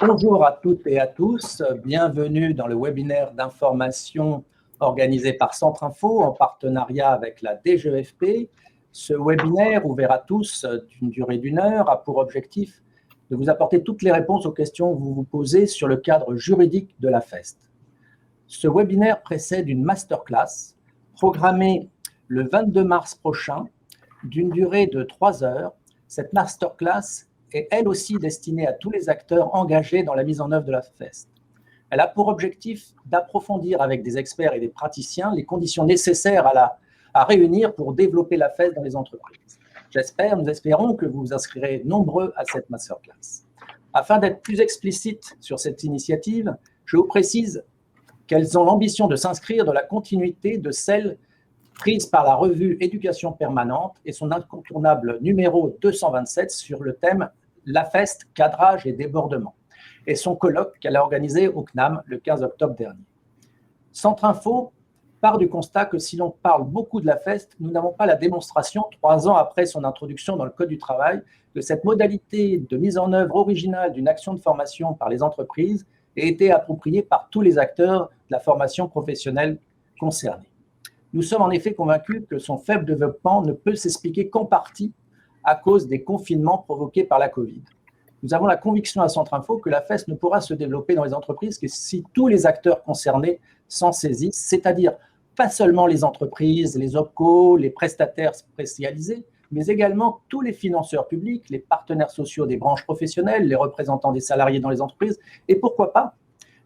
Bonjour à toutes et à tous, bienvenue dans le webinaire d'information organisé par Centrinfo en partenariat avec la DGEFP. Ce webinaire, ouvert à tous d'une durée d'1 heure, a pour objectif de vous apporter toutes les réponses aux questions que vous vous posez sur le cadre juridique de la FEST. Ce webinaire précède une masterclass programmée le 22 mars prochain d'une durée de 3 heures. Cette masterclass est elle aussi destinée à tous les acteurs engagés dans la mise en œuvre de la FEST. Elle a pour objectif d'approfondir avec des experts et des praticiens les conditions nécessaires à réunir pour développer la FEST dans les entreprises. Nous espérons que vous vous inscrirez nombreux à cette masterclass. Afin d'être plus explicite sur cette initiative, je vous précise qu'elles ont l'ambition de s'inscrire dans la continuité de celles prise par la revue Éducation permanente et son incontournable numéro 227 sur le thème « La FEST, cadrage et débordement » et son colloque qu'elle a organisé au CNAM le 15 octobre dernier. Centrinfo part du constat que si l'on parle beaucoup de la FEST, nous n'avons pas la démonstration, 3 ans après son introduction dans le Code du travail, que cette modalité de mise en œuvre originale d'une action de formation par les entreprises ait été appropriée par tous les acteurs de la formation professionnelle concernée. Nous sommes en effet convaincus que son faible développement ne peut s'expliquer qu'en partie à cause des confinements provoqués par la Covid. Nous avons la conviction à Centrinfo que la FEST ne pourra se développer dans les entreprises que si tous les acteurs concernés s'en saisissent, c'est-à-dire pas seulement les entreprises, les OPCO, les prestataires spécialisés, mais également tous les financeurs publics, les partenaires sociaux des branches professionnelles, les représentants des salariés dans les entreprises et pourquoi pas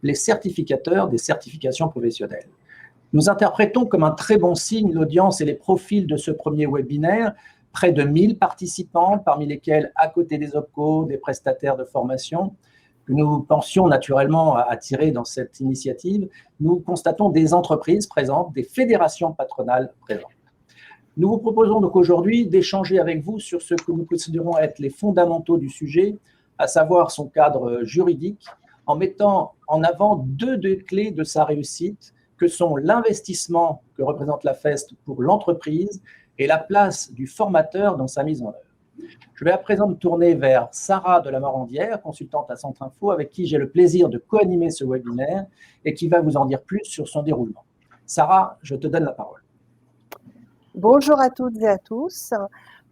les certificateurs des certifications professionnelles. Nous interprétons comme un très bon signe l'audience et les profils de ce premier webinaire, près de 1000 participants, parmi lesquels, à côté des OPCO, des prestataires de formation, que nous pensions naturellement attirer dans cette initiative, nous constatons des entreprises présentes, des fédérations patronales présentes. Nous vous proposons donc aujourd'hui d'échanger avec vous sur ce que nous considérons être les fondamentaux du sujet, à savoir son cadre juridique, en mettant en avant deux clés de sa réussite, que sont l'investissement que représente la FEST pour l'entreprise et la place du formateur dans sa mise en œuvre. Je vais à présent me tourner vers Sarah de la Morandière, consultante à Centrinfo, avec qui j'ai le plaisir de co-animer ce webinaire et qui va vous en dire plus sur son déroulement. Sarah, je te donne la parole. Bonjour à toutes et à tous.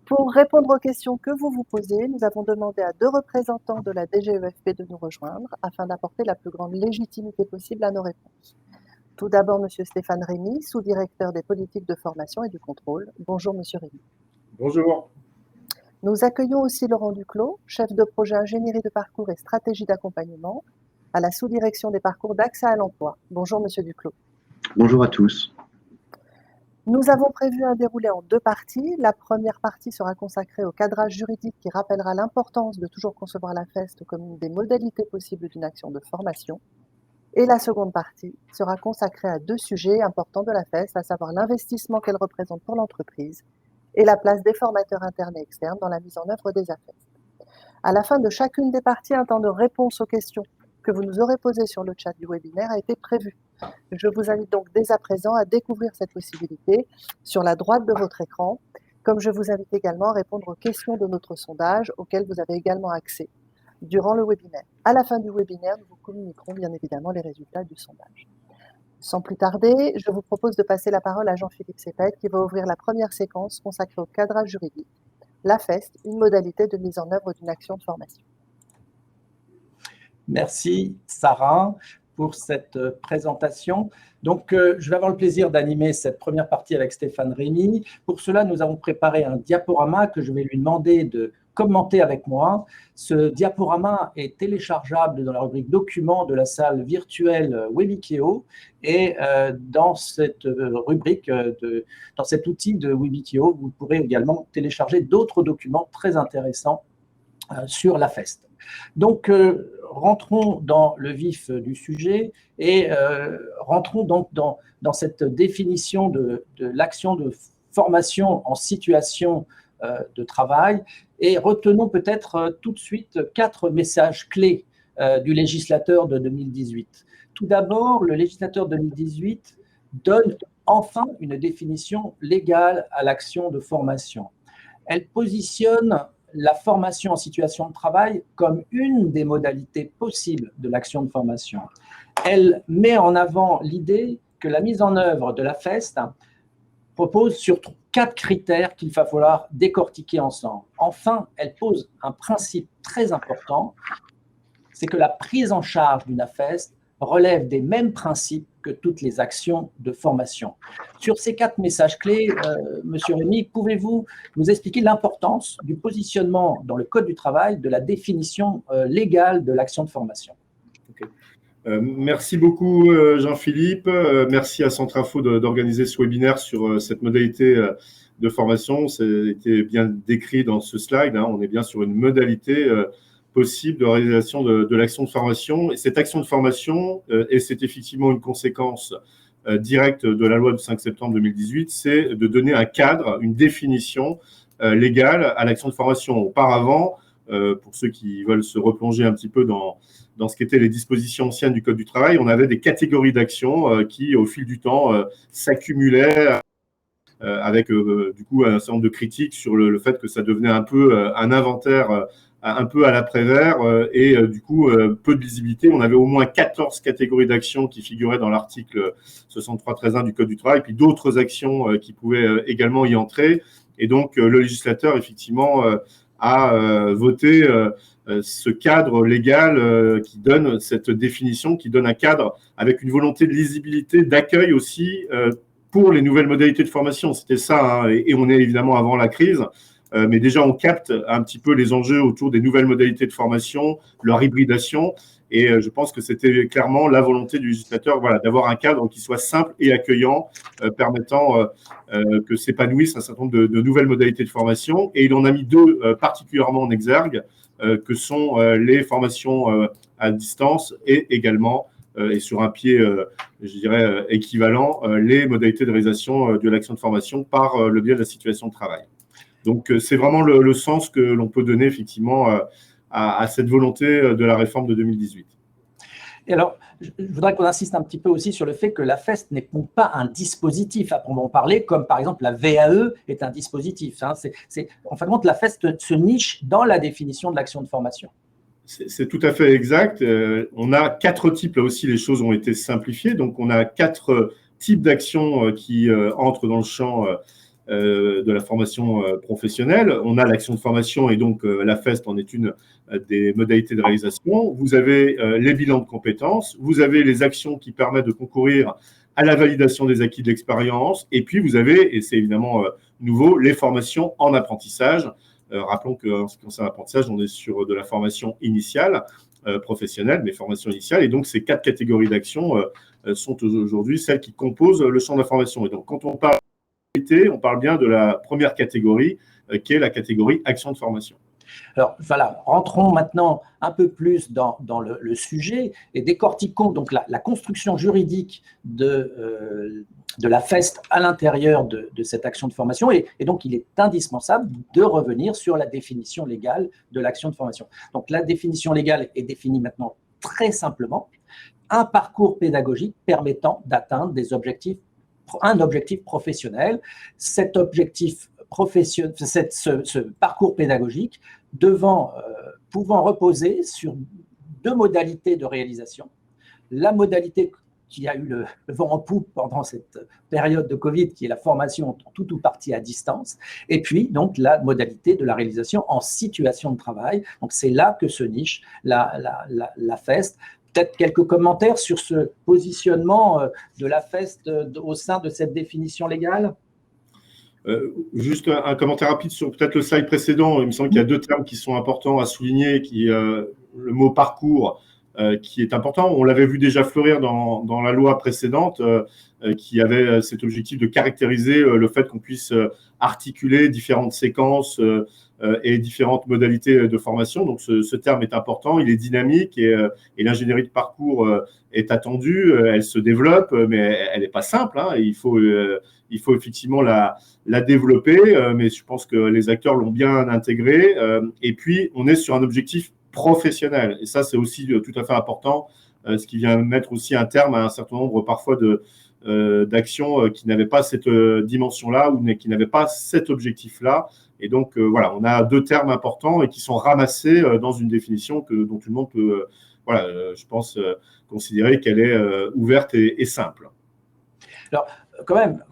Pour répondre aux questions que vous vous posez, nous avons demandé à 2 représentants de la DGEFP de nous rejoindre afin d'apporter la plus grande légitimité possible à nos réponses. Tout d'abord, M. Stéphane Rémy, sous-directeur des politiques de formation et du contrôle. Bonjour, M. Rémy. Bonjour. Nous accueillons aussi Laurent Duclos, chef de projet ingénierie de parcours et stratégie d'accompagnement à la sous-direction des parcours d'accès à l'emploi. Bonjour, M. Duclos. Bonjour à tous. Nous avons prévu un déroulé en 2 parties. La première partie sera consacrée au cadrage juridique qui rappellera l'importance de toujours concevoir la FEST comme une des modalités possibles d'une action de formation. Et la seconde partie sera consacrée à 2 sujets importants de la FEST, à savoir l'investissement qu'elle représente pour l'entreprise et la place des formateurs internes et externes dans la mise en œuvre des AFEST. À la fin de chacune des parties, un temps de réponse aux questions que vous nous aurez posées sur le chat du webinaire a été prévu. Je vous invite donc dès à présent à découvrir cette possibilité sur la droite de votre écran, comme je vous invite également à répondre aux questions de notre sondage auxquelles vous avez également accès durant le webinaire. À la fin du webinaire, nous vous communiquerons bien évidemment les résultats du sondage. Sans plus tarder, je vous propose de passer la parole à Jean-Philippe Sepet qui va ouvrir la première séquence consacrée au cadrage juridique, la FEST, une modalité de mise en œuvre d'une action de formation. Merci Sarah pour cette présentation. Donc, je vais avoir le plaisir d'animer cette première partie avec Stéphane Rémy. Pour cela, nous avons préparé un diaporama que je vais lui demander de commenter avec moi. Ce diaporama est téléchargeable dans la rubrique documents de la salle virtuelle Webikio et dans cette rubrique, dans cet outil de Webikio, vous pourrez également télécharger d'autres documents très intéressants sur la FEST. Donc, rentrons dans le vif du sujet et rentrons donc dans cette définition de l'action de formation en situation de travail et retenons peut-être tout de suite 4 messages clés du législateur de 2018. Tout d'abord, le législateur de 2018 donne enfin une définition légale à l'action de formation. Elle positionne la formation en situation de travail comme une des modalités possibles de l'action de formation. Elle met en avant l'idée que la mise en œuvre de la FEST propose sur 4 critères qu'il va falloir décortiquer ensemble. Enfin, elle pose un principe très important, c'est que la prise en charge d'une AFEST relève des mêmes principes que toutes les actions de formation. Sur ces 4 messages clés, Monsieur Rémy, pouvez-vous nous expliquer l'importance du positionnement dans le Code du travail de la définition légale de l'action de formation? Okay. Merci beaucoup Jean-Philippe, merci à Centrafo d'organiser ce webinaire sur cette modalité de formation. C'était bien décrit dans ce slide, hein. On est bien sur une modalité possible de réalisation de l'action de formation. Et cette action de formation, et c'est effectivement une conséquence directe de la loi du 5 septembre 2018, c'est de donner un cadre, une définition légale à l'action de formation. Auparavant, pour ceux qui veulent se replonger un petit peu dans ce qu'étaient les dispositions anciennes du Code du travail, on avait des catégories d'actions qui, au fil du temps, s'accumulaient avec du coup un certain nombre de critiques sur le fait que ça devenait un peu un inventaire un peu à l'après-vert et du coup peu de lisibilité. On avait au moins 14 catégories d'actions qui figuraient dans l'article 63.13.1 du Code du travail, puis d'autres actions qui pouvaient également y entrer. Et donc le législateur effectivement a voté ce cadre légal qui donne cette définition, qui donne un cadre avec une volonté de lisibilité, d'accueil aussi pour les nouvelles modalités de formation. C'était ça, hein, et on est évidemment avant la crise. Mais déjà, on capte un petit peu les enjeux autour des nouvelles modalités de formation, leur hybridation. Et je pense que c'était clairement la volonté du législateur, voilà, d'avoir un cadre qui soit simple et accueillant, permettant que s'épanouissent un certain nombre de nouvelles modalités de formation. Et il en a mis 2 particulièrement en exergue, que sont les formations à distance et également, et sur un pied, je dirais, équivalent, les modalités de réalisation de l'action de formation par le biais de la situation de travail. Donc, c'est vraiment le sens que l'on peut donner effectivement à cette volonté de la réforme de 2018. Et alors, je voudrais qu'on insiste un petit peu aussi sur le fait que la FEST n'est pas un dispositif à proprement parler, comme par exemple la VAE est un dispositif. Hein. En fin de compte, la FEST se niche dans la définition de l'action de formation. C'est tout à fait exact. On a 4 types, là aussi les choses ont été simplifiées. Donc, on a 4 types d'actions qui entrent dans le champ de la formation professionnelle. On a l'action de formation et donc la FEST en est une des modalités de réalisation. Vous avez les bilans de compétences, vous avez les actions qui permettent de concourir à la validation des acquis de l'expérience, et puis vous avez, et c'est évidemment nouveau, les formations en apprentissage. Rappelons qu'en ce qui concerne l'apprentissage, on est sur de la formation initiale, professionnelle, mais formation initiale, et donc ces 4 catégories d'actions sont aujourd'hui celles qui composent le champ de la formation. Et donc quand on parle bien de la première catégorie, qui est la catégorie action de formation. Alors voilà, rentrons maintenant un peu plus dans le sujet et décortiquons donc la construction juridique de la FEST à l'intérieur de cette action de formation. Et donc, il est indispensable de revenir sur la définition légale de l'action de formation. Donc, la définition légale est définie maintenant très simplement, un parcours pédagogique permettant d'atteindre un objectif professionnel. Cet objectif professionnel, ce parcours pédagogique pouvant reposer sur 2 modalités de réalisation. La modalité qui a eu le vent en poupe pendant cette période de Covid, qui est la formation en tout ou partie à distance, et puis donc la modalité de la réalisation en situation de travail. Donc c'est là que se niche la FEST. Peut-être quelques commentaires sur ce positionnement de la FEST au sein de cette définition légale? Juste un commentaire rapide sur peut-être le slide précédent. Il me semble qu'il y a 2 termes qui sont importants à souligner, le mot parcours qui est important. On l'avait vu déjà fleurir dans la loi précédente qui avait cet objectif de caractériser le fait qu'on puisse articuler différentes séquences et différentes modalités de formation. Donc ce terme est important, il est dynamique et l'ingénierie de parcours est attendue, elle se développe, mais elle n'est pas simple, hein. Il faut effectivement la développer, mais je pense que les acteurs l'ont bien intégré. Et puis, on est sur un objectif professionnel. Et ça, c'est aussi tout à fait important, ce qui vient mettre aussi un terme à un certain nombre parfois d'actions qui n'avaient pas cette dimension-là ou qui n'avaient pas cet objectif-là. Et donc, voilà, on a deux termes importants et qui sont ramassés dans une définition dont tout le monde peut, je pense, considérer qu'elle est ouverte et simple. Alors, quand même,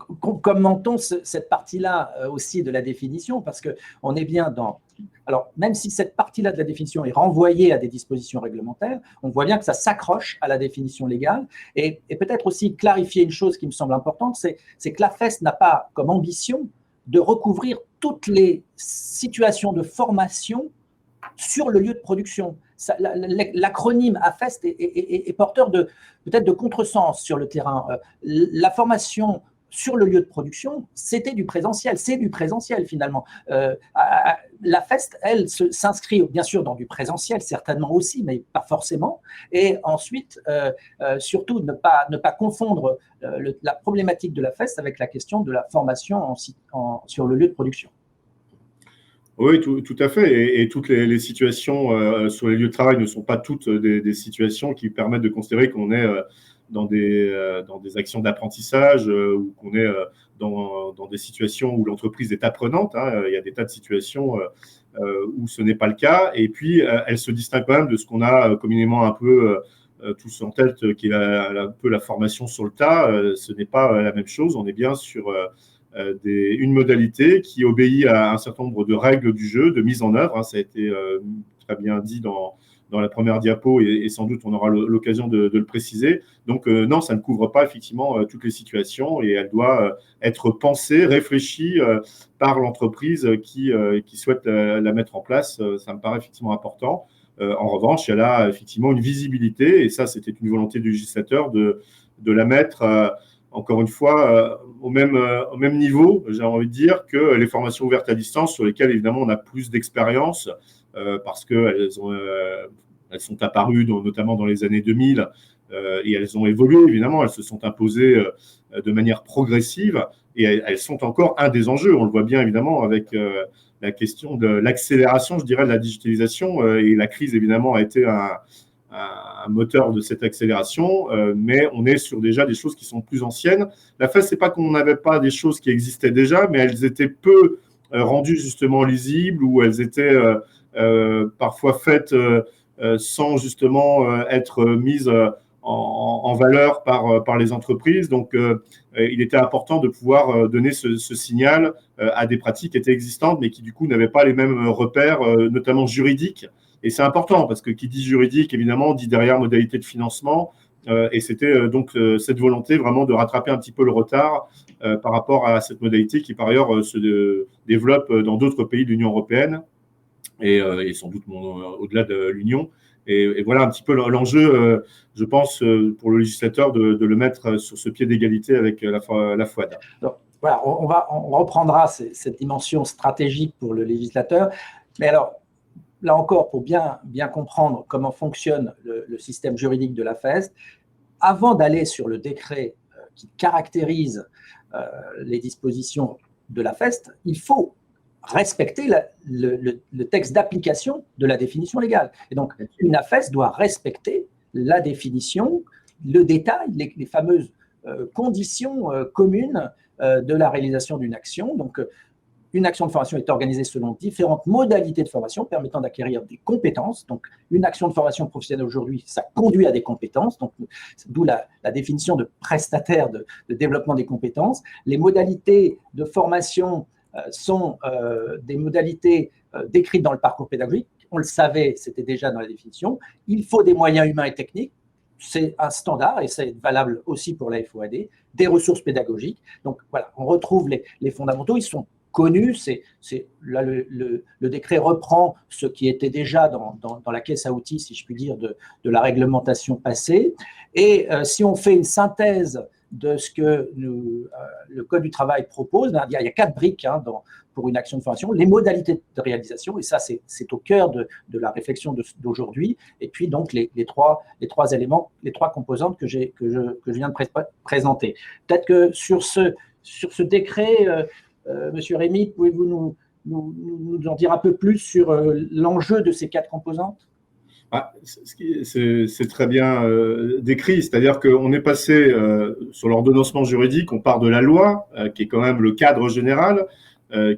commentons cette partie-là aussi de la définition, parce qu'on est bien dans… Alors, même si cette partie-là de la définition est renvoyée à des dispositions réglementaires, on voit bien que ça s'accroche à la définition légale. Et peut-être aussi clarifier une chose qui me semble importante, c'est que la FEST n'a pas comme ambition de recouvrir toutes les situations de formation sur le lieu de production. L'acronyme AFEST est porteur peut-être de contresens sur le terrain. La formation sur le lieu de production, c'était du présentiel, c'est du présentiel finalement. La FEST, elle, s'inscrit bien sûr dans du présentiel, certainement aussi, mais pas forcément. Et ensuite, surtout, ne pas confondre la problématique de la FEST avec la question de la formation sur le lieu de production. Oui, tout à fait. Et toutes les situations sur les lieux de travail ne sont pas toutes des situations qui permettent de considérer qu'on est dans des actions d'apprentissage ou qu'on est dans des situations où l'entreprise est apprenante. Il y a des tas de situations où ce n'est pas le cas. Et puis, elle se distingue quand même de ce qu'on a communément un peu tous en tête, qui est un peu la formation sur le tas. Ce n'est pas la même chose. On est bien sur… une modalité qui obéit à un certain nombre de règles du jeu, de mise en œuvre. Ça a été très bien dit dans la première diapo et sans doute on aura l'occasion de le préciser. Donc non, ça ne couvre pas effectivement toutes les situations et elle doit être pensée, réfléchie par l'entreprise qui souhaite la mettre en place. Ça me paraît effectivement important. En revanche, elle a effectivement une visibilité et ça, c'était une volonté du législateur de la mettre encore une fois, au même niveau, j'ai envie de dire, que les formations ouvertes à distance, sur lesquelles, évidemment, on a plus d'expérience, parce qu'elles sont apparues, notamment dans les années 2000, et elles ont évolué, évidemment, elles se sont imposées de manière progressive, et elles sont encore un des enjeux. On le voit bien, évidemment, avec la question de l'accélération, je dirais, de la digitalisation, et la crise, évidemment, a été un moteur de cette accélération, mais on est sur déjà des choses qui sont plus anciennes. La FEST, c'est pas qu'on n'avait pas des choses qui existaient déjà, mais elles étaient peu rendues justement lisibles ou elles étaient parfois faites sans justement être mises en valeur par les entreprises. Donc, il était important de pouvoir donner ce signal à des pratiques qui étaient existantes, mais qui du coup n'avaient pas les mêmes repères, notamment juridiques. Et c'est important parce que qui dit juridique, évidemment, dit derrière modalité de financement. Et c'était donc cette volonté vraiment de rattraper un petit peu le retard par rapport à cette modalité qui, par ailleurs, se développe dans d'autres pays de l'Union européenne et sans doute au-delà de l'Union. Et voilà un petit peu l'enjeu, je pense, pour le législateur de le mettre sur ce pied d'égalité avec la FOAD. Donc, voilà, on reprendra cette dimension stratégique pour le législateur. Mais alors, là encore, pour bien comprendre comment fonctionne le système juridique de la FEST, avant d'aller sur le décret qui caractérise les dispositions de la FEST, il faut respecter le texte d'application de la définition légale. Et donc, une AFEST doit respecter la définition, le détail, les fameuses conditions communes de la réalisation d'une action. Donc, une action de formation est organisée selon différentes modalités de formation permettant d'acquérir des compétences. Donc, une action de formation professionnelle aujourd'hui, ça conduit à des compétences. Donc, d'où la définition de prestataire de développement des compétences. Les modalités de formation sont des modalités décrites dans le parcours pédagogique. On le savait, c'était déjà dans la définition. Il faut des moyens humains et techniques. C'est un standard et c'est valable aussi pour la FOAD. Des ressources pédagogiques. Donc, voilà, on retrouve les fondamentaux. Ils sont connus. Là, le décret reprend ce qui était déjà dans la caisse à outils, si je puis dire, de la réglementation passée. Et si on fait une synthèse de ce que le Code du travail propose, il y a 4 briques pour une action de formation, les modalités de réalisation, et ça c'est au cœur de la réflexion d'aujourd'hui, et puis donc les trois éléments, les 3 composantes que je viens de présenter. Peut-être que sur ce décret, Monsieur Rémy, pouvez-vous nous en dire un peu plus sur l'enjeu de ces 4 composantes ? C'est très bien décrit, c'est-à-dire qu'on est passé sur l'ordonnancement juridique, on part de la loi, qui est quand même le cadre général,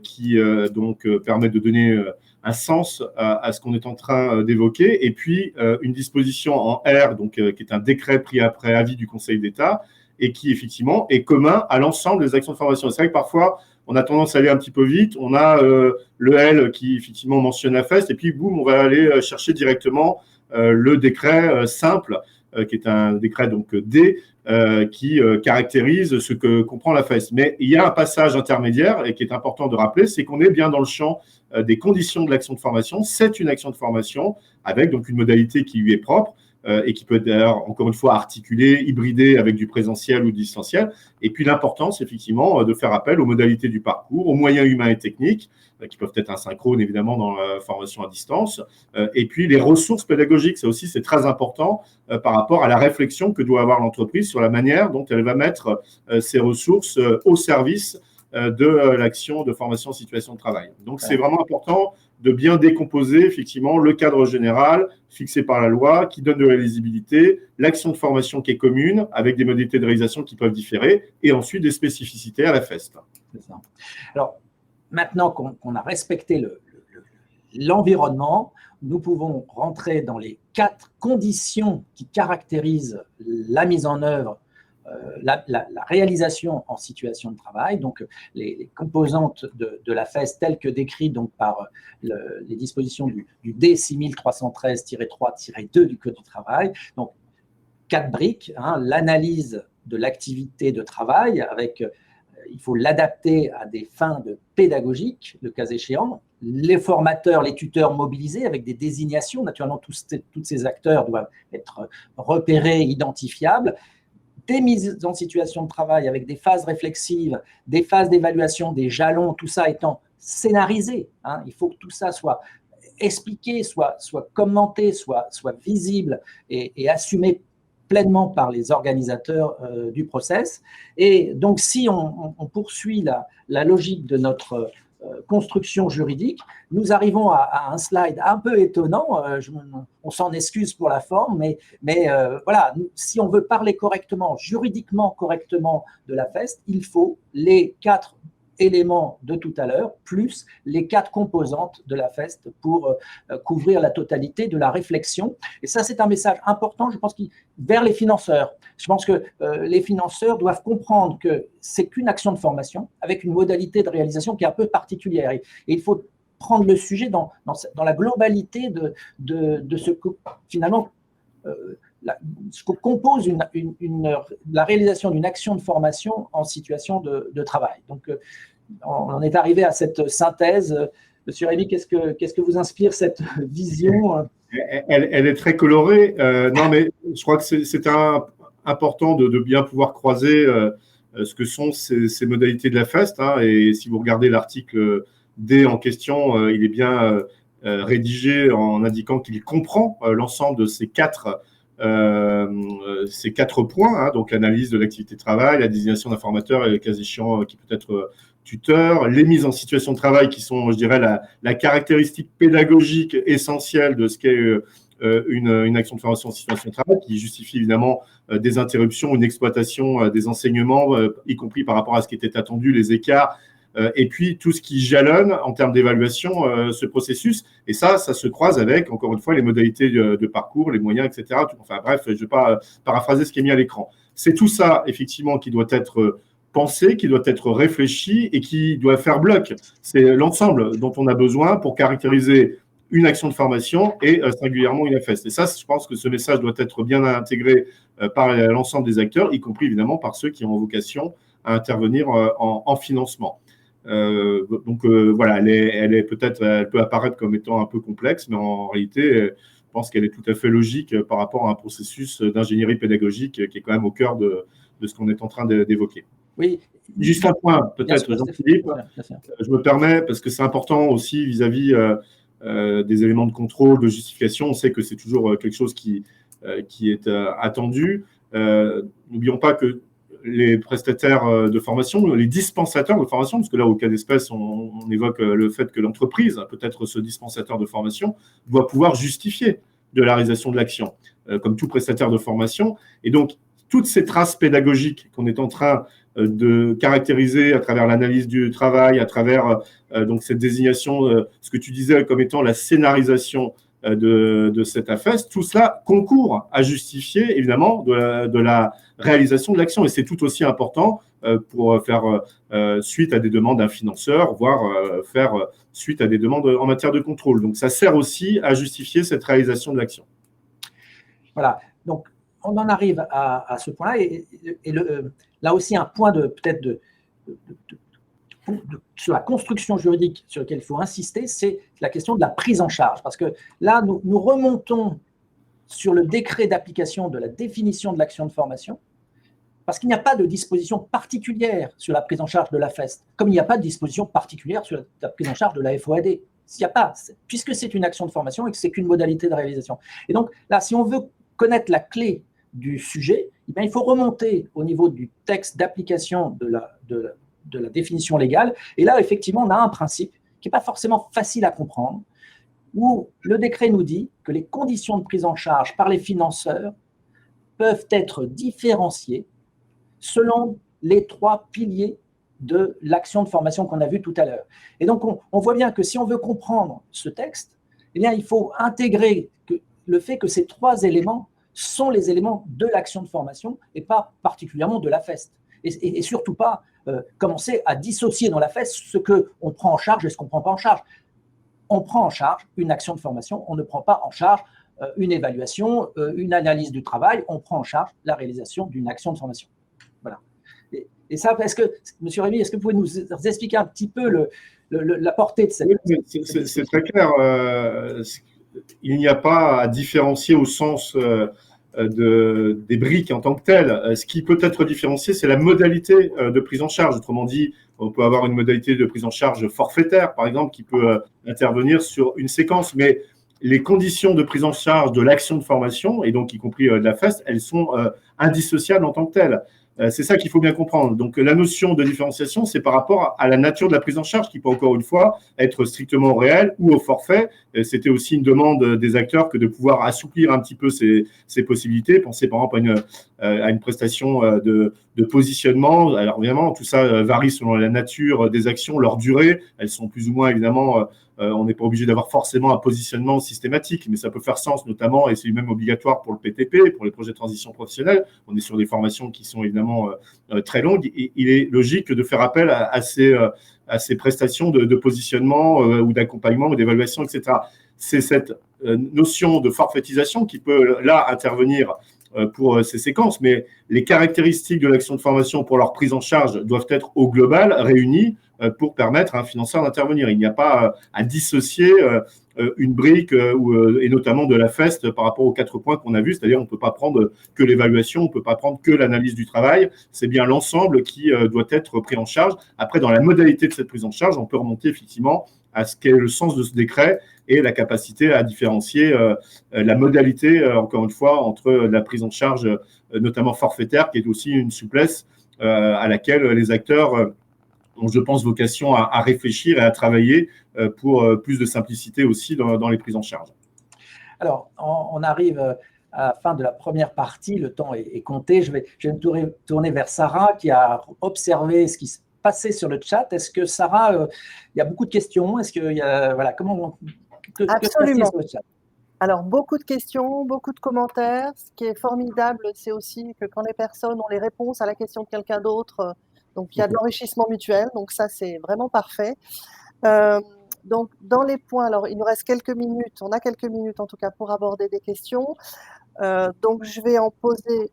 qui donc permet de donner un sens à ce qu'on est en train d'évoquer, et puis une disposition en R, donc, qui est un décret pris après avis du Conseil d'État, et qui effectivement est commun à l'ensemble des actions de formation. C'est vrai que parfois, on a tendance à aller un petit peu vite, on a le L qui effectivement mentionne la FEST, et puis boum, on va aller chercher directement le décret simple, qui est un décret donc D, qui caractérise ce que comprend la FEST. Mais il y a un passage intermédiaire, et qui est important de rappeler, c'est qu'on est bien dans le champ des conditions de l'action de formation. C'est une action de formation avec donc une modalité qui lui est propre, et qui peut être d'ailleurs, encore une fois, articulée, hybridée avec du présentiel ou du distanciel. Et puis l'importance, effectivement, de faire appel aux modalités du parcours, aux moyens humains et techniques, qui peuvent être asynchrones, évidemment, dans la formation à distance. Et puis les ressources pédagogiques, ça aussi, c'est très important par rapport à la réflexion que doit avoir l'entreprise sur la manière dont elle va mettre ces ressources au service de l'action de formation en situation de travail. Donc, c'est vraiment important de bien décomposer, effectivement, le cadre général fixé par la loi qui donne de la lisibilité, l'action de formation qui est commune avec des modalités de réalisation qui peuvent différer, et ensuite des spécificités à la FEST. C'est ça. Alors, maintenant qu'on a respecté l'environnement, nous pouvons rentrer dans les 4 conditions qui caractérisent la mise en œuvre, la réalisation en situation de travail, donc les composantes de la FEST telles que décrites donc par les dispositions du D 6313-3-2 du Code du travail. Donc, 4 briques, l'analyse de l'activité de travail avec il faut l'adapter à des fins pédagogiques, le cas échéant. Les formateurs, les tuteurs mobilisés avec des désignations. Naturellement, tous ces acteurs doivent être repérés, identifiables. Des mises en situation de travail avec des phases réflexives, des phases d'évaluation, des jalons, tout ça étant scénarisé. Il faut que tout ça soit expliqué, soit commenté, soit visible et assumé pleinement par les organisateurs du process. Et donc, si on poursuit la logique de notre construction juridique, nous arrivons à un slide un peu étonnant. On s'en excuse pour la forme, mais voilà, si on veut parler correctement, juridiquement correctement de la FEST, il faut les 4 éléments de tout à l'heure, plus les 4 composantes de la FEST pour couvrir la totalité de la réflexion. Et ça, c'est un message important, je pense, vers les financeurs. Je pense que les financeurs doivent comprendre que c'est qu'une action de formation avec une modalité de réalisation qui est un peu particulière. Et il faut prendre le sujet dans la globalité de ce que, finalement, ce que compose la réalisation d'une action de formation en situation de travail. Donc, on en est arrivé à cette synthèse. Monsieur Rémy, qu'est-ce que vous inspire cette vision? Elle est très colorée. Non, mais je crois que c'est important de bien pouvoir croiser ce que sont ces modalités de la FEST. Et si vous regardez l'article D en question, il est bien rédigé en indiquant qu'il comprend l'ensemble de ces 4 points, donc l'analyse de l'activité de travail, la désignation d'un formateur et le cas échéant qui peut être tuteur, les mises en situation de travail qui sont, je dirais, la caractéristique pédagogique essentielle de ce qu'est une action de formation en situation de travail, qui justifie évidemment des interruptions, une exploitation des enseignements, y compris par rapport à ce qui était attendu, les écarts, et puis tout ce qui jalonne en termes d'évaluation ce processus. Et ça se croise avec, encore une fois, les modalités de parcours, les moyens, etc. Enfin bref, je ne vais pas paraphraser ce qui est mis à l'écran. C'est tout ça, effectivement, qui doit être pensé, qui doit être réfléchi et qui doit faire bloc. C'est l'ensemble dont on a besoin pour caractériser une action de formation et singulièrement une FEST. Et ça, je pense que ce message doit être bien intégré par l'ensemble des acteurs, y compris évidemment par ceux qui ont vocation à intervenir en financement. Donc voilà, elle peut apparaître comme étant un peu complexe, mais en réalité, je pense qu'elle est tout à fait logique par rapport à un processus d'ingénierie pédagogique qui est quand même au cœur de ce qu'on est en train d'évoquer. Oui. Juste un point, peut-être, Jean-Philippe, je me permets, parce que c'est important aussi vis-à-vis des éléments de contrôle, de justification. On sait que c'est toujours quelque chose qui est attendu. N'oublions pas que les prestataires de formation, les dispensateurs de formation, parce que là, au cas d'espèce, on évoque le fait que l'entreprise, peut-être ce dispensateur de formation, doit pouvoir justifier de la réalisation de l'action, comme tout prestataire de formation. Et donc, toutes ces traces pédagogiques qu'on est en train de caractériser à travers l'analyse du travail, à travers donc cette désignation, ce que tu disais comme étant la scénarisation de cet AFEST, tout cela concourt à justifier évidemment de la réalisation de l'action. Et c'est tout aussi important pour faire suite à des demandes d'un financeur, voire faire suite à des demandes en matière de contrôle. Donc ça sert aussi à justifier cette réalisation de l'action. Voilà, donc on en arrive à ce point-là, là aussi un point sur la construction juridique sur lequel il faut insister, c'est la question de la prise en charge. Parce que là, nous remontons sur le décret d'application de la définition de l'action de formation, parce qu'il n'y a pas de disposition particulière sur la prise en charge de la FEST, comme il n'y a pas de disposition particulière sur la prise en charge de la FOAD. Il n'y a pas, puisque c'est une action de formation et que c'est qu'une modalité de réalisation. Et donc là, si on veut connaître la clé du sujet, eh bien, il faut remonter au niveau du texte d'application de la définition légale. Et là, effectivement, on a un principe qui n'est pas forcément facile à comprendre, où le décret nous dit que les conditions de prise en charge par les financeurs peuvent être différenciées selon les 3 piliers de l'action de formation qu'on a vu tout à l'heure. Et donc, on voit bien que si on veut comprendre ce texte, eh bien, il faut intégrer le fait que ces 3 éléments sont les éléments de l'action de formation et pas particulièrement de la FEST. Et surtout pas commencer à dissocier dans la FEST ce qu'on prend en charge et ce qu'on ne prend pas en charge. On prend en charge une action de formation, on ne prend pas en charge une évaluation, une analyse du travail, on prend en charge la réalisation d'une action de formation. Voilà. Et ça, Monsieur Rémy, est-ce que vous pouvez nous expliquer un petit peu la portée de cette… Oui, c'est très clair. Il n'y a pas à différencier au sens des briques en tant que telles. Ce qui peut être différencié, c'est la modalité de prise en charge. Autrement dit, on peut avoir une modalité de prise en charge forfaitaire, par exemple, qui peut intervenir sur une séquence. Mais les conditions de prise en charge de l'action de formation, et donc y compris de la FEST, elles sont indissociables en tant que telles. C'est ça qu'il faut bien comprendre. Donc, la notion de différenciation, c'est par rapport à la nature de la prise en charge qui peut, encore une fois, être strictement au réel ou au forfait. C'était aussi une demande des acteurs que de pouvoir assouplir un petit peu ces possibilités. Pensez, par exemple, à une prestation de positionnement. Alors, évidemment, tout ça varie selon la nature des actions, leur durée. Elles sont plus ou moins, évidemment… on n'est pas obligé d'avoir forcément un positionnement systématique, mais ça peut faire sens notamment, et c'est même obligatoire pour le PTP, pour les projets de transition professionnelle. On est sur des formations qui sont évidemment très longues. Et il est logique de faire appel à ces prestations de positionnement ou d'accompagnement ou d'évaluation, etc. C'est cette notion de forfaitisation qui peut là intervenir pour ces séquences, mais les caractéristiques de l'action de formation pour leur prise en charge doivent être au global réunies pour permettre à un financeur d'intervenir. Il n'y a pas à dissocier une brique et notamment de la FEST par rapport aux 4 points qu'on a vus, c'est-à-dire on ne peut pas prendre que l'évaluation, on ne peut pas prendre que l'analyse du travail, c'est bien l'ensemble qui doit être pris en charge. Après, dans la modalité de cette prise en charge, on peut remonter effectivement à ce qu'est le sens de ce décret et la capacité à différencier la modalité, encore une fois, entre la prise en charge notamment forfaitaire, qui est aussi une souplesse à laquelle les acteurs ont, je pense, vocation à réfléchir et à travailler pour plus de simplicité aussi dans les prises en charge. Alors, on arrive à la fin de la première partie, le temps est compté. Je vais me tourner vers Sarah qui a observé ce qui se passait sur le chat. Est-ce que Sarah, il y a beaucoup de questions? Est-ce qu'il y a, voilà, comment Absolument. sur le chat? Alors, beaucoup de questions, beaucoup de commentaires. Ce qui est formidable, c'est aussi que quand les personnes ont les réponses à la question de quelqu'un d'autre, donc il y a de l'enrichissement mutuel, donc ça, c'est vraiment parfait. Donc, dans les points, alors il nous reste quelques minutes, on a quelques minutes en tout cas pour aborder des questions. Donc, je vais en poser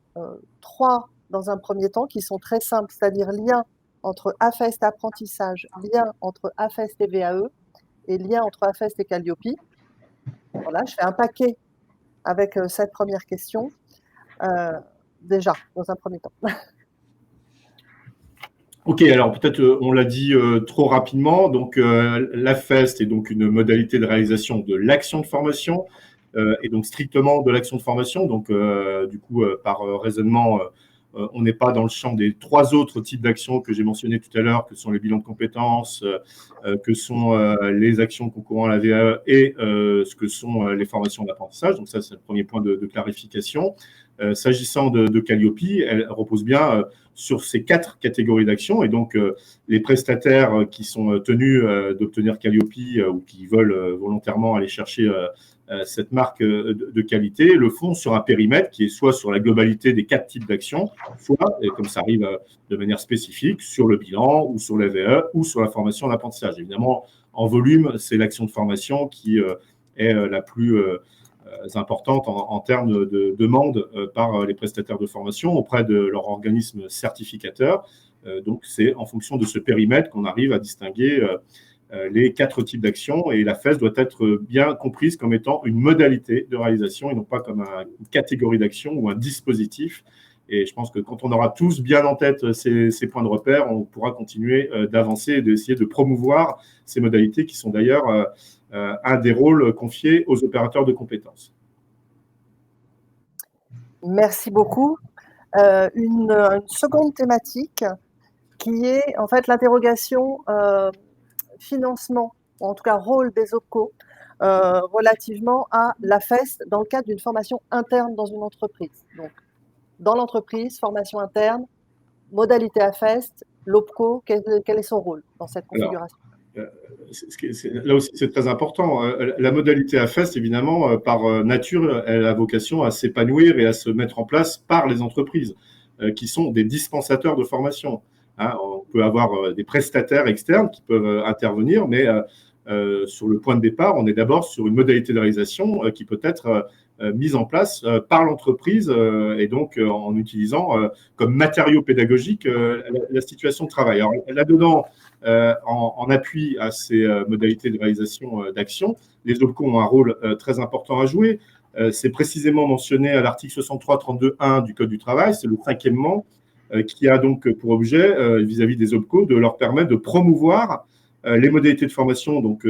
3 dans un premier temps qui sont très simples, c'est-à-dire lien entre AFEST apprentissage, lien entre AFEST et VAE et lien entre AFEST et Calliope. Voilà, je fais un paquet avec cette première question, déjà, dans un premier temps. Ok, alors peut-être on l'a dit trop rapidement. Donc, l'AFEST est donc une modalité de réalisation de l'action de formation et donc strictement de l'action de formation. Donc, du coup, par raisonnement, on n'est pas dans le champ des 3 autres types d'actions que j'ai mentionnés tout à l'heure, que sont les bilans de compétences, que sont les actions concourant à la VAE et ce que sont les formations d'apprentissage. Donc ça, c'est le premier point de clarification. s'agissant de Calliope, elle repose bien sur ces 4 catégories d'actions. Et donc, les prestataires qui sont tenus d'obtenir Calliope ou qui veulent volontairement aller chercher cette marque de qualité le font sur un périmètre qui est soit sur la globalité des 4 types d'actions, soit, et comme ça arrive de manière spécifique, sur le bilan ou sur l'AVE ou sur la formation en apprentissage. Évidemment, en volume, c'est l'action de formation qui est la plus importante en termes de demande par les prestataires de formation auprès de leur organisme certificateur. Donc, c'est en fonction de ce périmètre qu'on arrive à distinguer les 4 types d'actions, et la FES doit être bien comprise comme étant une modalité de réalisation et non pas comme une catégorie d'action ou un dispositif. Et je pense que quand on aura tous bien en tête ces points de repère, on pourra continuer d'avancer et d'essayer de promouvoir ces modalités qui sont d'ailleurs un des rôles confiés aux opérateurs de compétences. Merci beaucoup. Une seconde thématique qui est en fait l'interrogation financement, ou en tout cas rôle des OPCO relativement à la FES dans le cadre d'une formation interne dans une entreprise. Donc, dans l'entreprise, formation interne, modalité à FES, l'OPCO, quel est son rôle dans cette configuration? Là aussi, c'est très important. La modalité à FES, évidemment, par nature, elle a vocation à s'épanouir et à se mettre en place par les entreprises qui sont des dispensateurs de formation. On peut avoir des prestataires externes qui peuvent intervenir, mais sur le point de départ, on est d'abord sur une modalité de réalisation qui peut être mise en place par l'entreprise et donc en utilisant comme matériau pédagogique la situation de travail. Alors là-dedans, en appui à ces modalités de réalisation d'action, les OPCO ont un rôle très important à jouer. C'est précisément mentionné à l'article 63.32.1 du Code du travail, c'est le 5e qui a donc pour objet, vis-à-vis des OPCO, de leur permettre de promouvoir les modalités de formation, donc,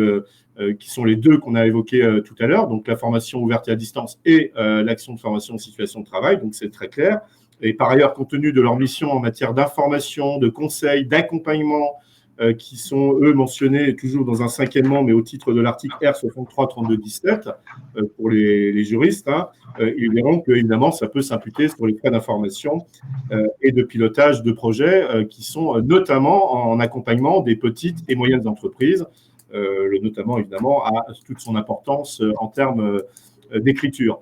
qui sont les 2 qu'on a évoquées tout à l'heure, donc la formation ouverte et à distance et l'action de formation en situation de travail, donc c'est très clair. Et par ailleurs, compte tenu de leur mission en matière d'information, de conseil, d'accompagnement, qui sont, eux, mentionnés toujours dans un 5e, mais au titre de l'article R63.32.17, pour les juristes, ils verront que, évidemment, ça peut s'imputer sur les frais d'information et de pilotage de projets qui sont notamment en accompagnement des petites et moyennes entreprises, notamment, évidemment, à toute son importance en termes d'écriture.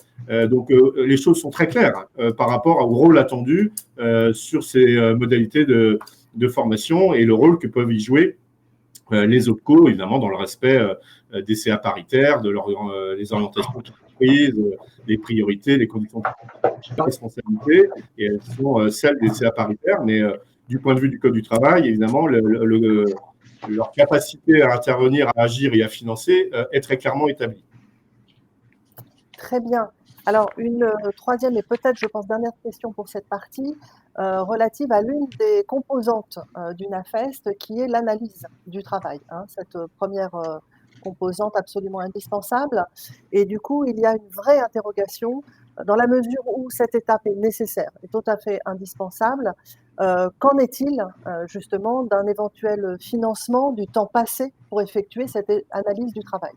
Donc, les choses sont très claires par rapport au rôle attendu sur ces modalités de formation et le rôle que peuvent y jouer les OPCO, évidemment, dans le respect des CA paritaires, les orientations prises, les priorités, les conditions de responsabilité, et elles sont celles des CA paritaires, mais du point de vue du Code du travail, évidemment, leur capacité à intervenir, à agir et à financer est très clairement établie. Très bien. Alors, une troisième et peut-être, je pense, dernière question pour cette partie, relative à l'une des composantes d'une AFEST, qui est l'analyse du travail, cette première composante absolument indispensable. Et du coup, il y a une vraie interrogation dans la mesure où cette étape est nécessaire, est tout à fait indispensable. Qu'en est-il justement d'un éventuel financement du temps passé pour effectuer cette analyse du travail?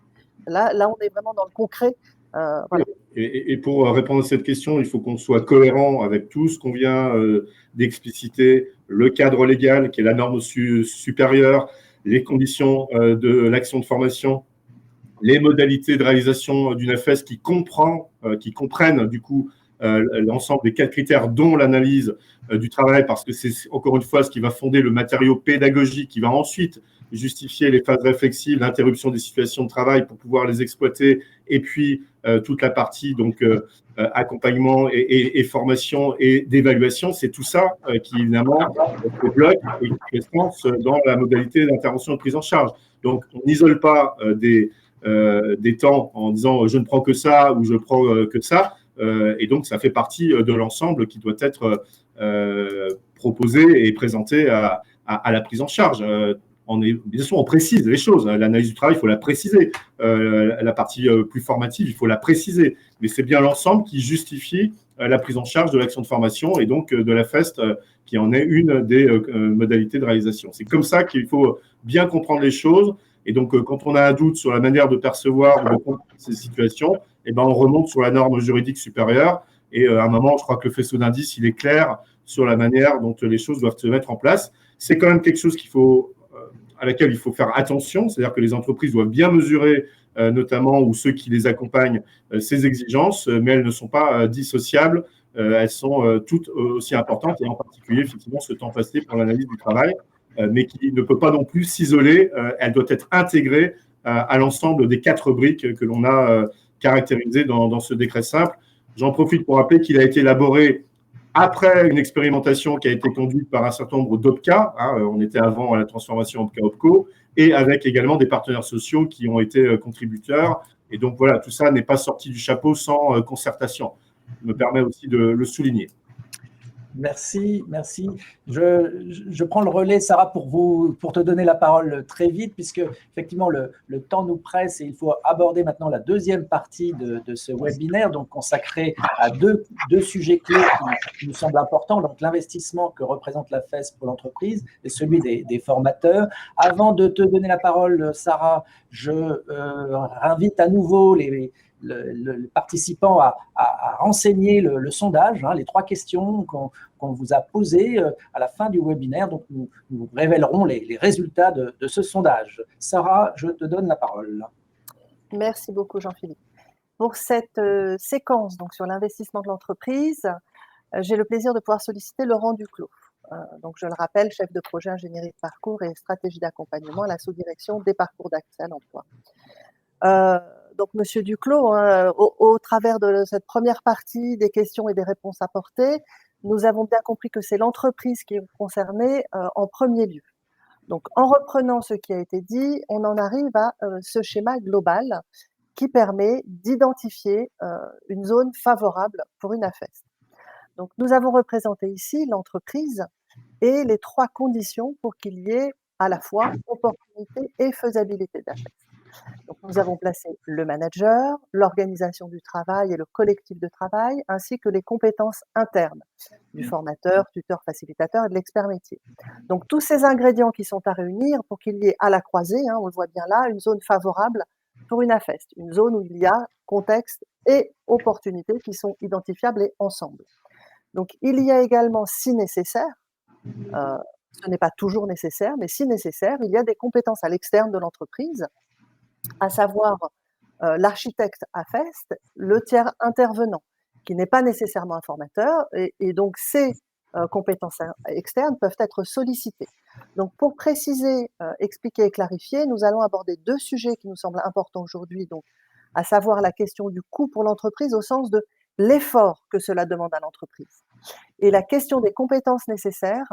Là, on est vraiment dans le concret. Voilà. Et pour répondre à cette question, il faut qu'on soit cohérent avec tout ce qu'on vient d'expliciter, le cadre légal qui est la norme supérieure, les conditions de l'action de formation, les modalités de réalisation d'une AFES qui comprennent du coup l'ensemble des 4 critères, dont l'analyse du travail, parce que c'est encore une fois ce qui va fonder le matériau pédagogique qui va ensuite justifier les phases réflexives, l'interruption des situations de travail pour pouvoir les exploiter, et puis toute la partie donc accompagnement et formation et d'évaluation. C'est tout ça qui évidemment se bloque et qui fait sens dans la modalité d'intervention et de prise en charge. Donc on n'isole pas des temps en disant je ne prends que ça ou je prends que ça, et donc ça fait partie de l'ensemble qui doit être proposé et présenté à la prise en charge. Bien sûr, on précise les choses. L'analyse du travail, il faut la préciser. La partie plus formative, il faut la préciser. Mais c'est bien l'ensemble qui justifie la prise en charge de l'action de formation et donc de la FEST qui en est une des modalités de réalisation. C'est comme ça qu'il faut bien comprendre les choses. Et donc, quand on a un doute sur la manière de percevoir ou de comprendre ces situations, eh ben, on remonte sur la norme juridique supérieure Et à un moment, je crois que le faisceau d'indices, il est clair sur la manière dont les choses doivent se mettre en place. C'est quand même quelque chose à laquelle il faut faire attention, c'est-à-dire que les entreprises doivent bien mesurer, notamment, ou ceux qui les accompagnent, ces exigences, mais elles ne sont pas dissociables, elles sont toutes aussi importantes, et en particulier, effectivement, ce temps passé pour l'analyse du travail, mais qui ne peut pas non plus s'isoler, elle doit être intégrée à l'ensemble des 4 briques que l'on a caractérisées dans ce décret simple. J'en profite pour rappeler qu'il a été élaboré après une expérimentation qui a été conduite par un certain nombre d'OPCA, on était avant à la transformation OPCA-OPCO, et avec également des partenaires sociaux qui ont été contributeurs. Et donc voilà, tout ça n'est pas sorti du chapeau sans concertation. Je me permets aussi de le souligner. Merci, merci. Je prends le relais, Sarah, pour te donner la parole très vite, puisque effectivement le temps nous presse et il faut aborder maintenant la deuxième partie de ce webinaire, donc consacré à deux sujets clés qui nous semblent importants, donc l'investissement que représente la FES pour l'entreprise et celui des formateurs. Avant de te donner la parole, Sarah, je invite à nouveau les participants à renseigner le sondage, les 3 questions qu'on vous a posées à la fin du webinaire. Donc, nous révélerons les résultats de ce sondage. Sarah, je te donne la parole. Merci beaucoup, Jean-Philippe. Pour cette séquence donc, sur l'investissement de l'entreprise, j'ai le plaisir de pouvoir solliciter Laurent Duclos. Donc, je le rappelle, chef de projet ingénierie de parcours et stratégie d'accompagnement à la sous-direction des parcours d'accès à l'emploi. Donc, Monsieur Duclos, au travers de cette première partie des questions et des réponses apportées, nous avons bien compris que c'est l'entreprise qui est concernée en premier lieu. Donc, en reprenant ce qui a été dit, on en arrive à ce schéma global qui permet d'identifier une zone favorable pour une AFES. Donc, nous avons représenté ici l'entreprise et les 3 conditions pour qu'il y ait à la fois opportunité et faisabilité d'AFES. Donc, nous avons placé le manager, l'organisation du travail et le collectif de travail, ainsi que les compétences internes du formateur, tuteur, facilitateur et de l'expert métier. Donc, tous ces ingrédients qui sont à réunir pour qu'il y ait à la croisée, on le voit bien là, une zone favorable pour une AFES, une zone où il y a contexte et opportunités qui sont identifiables et ensemble. Donc, il y a également, si nécessaire, ce n'est pas toujours nécessaire, mais si nécessaire, il y a des compétences à l'externe de l'entreprise, à savoir l'architecte AFES, le tiers intervenant, qui n'est pas nécessairement un formateur, et donc ces compétences externes peuvent être sollicitées. Donc pour préciser, expliquer et clarifier, nous allons aborder 2 sujets qui nous semblent importants aujourd'hui, donc à savoir la question du coût pour l'entreprise au sens de l'effort que cela demande à l'entreprise, et la question des compétences nécessaires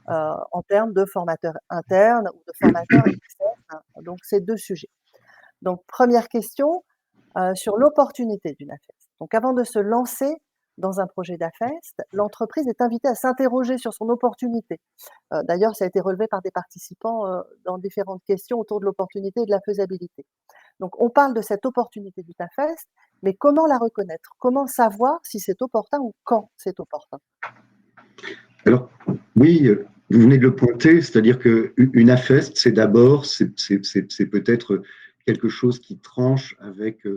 en termes de formateurs internes ou de formateurs externes. Donc ces 2 sujets. Donc, première question sur l'opportunité d'une AFES. Donc, avant de se lancer dans un projet d'AFES, l'entreprise est invitée à s'interroger sur son opportunité. D'ailleurs, ça a été relevé par des participants dans différentes questions autour de l'opportunité et de la faisabilité. Donc, on parle de cette opportunité d'une AFES, mais comment la reconnaître? Comment savoir si c'est opportun ou quand c'est opportun? Alors, oui, vous venez de le pointer, c'est-à-dire qu'une AFES, c'est d'abord, c'est peut-être quelque chose qui tranche avec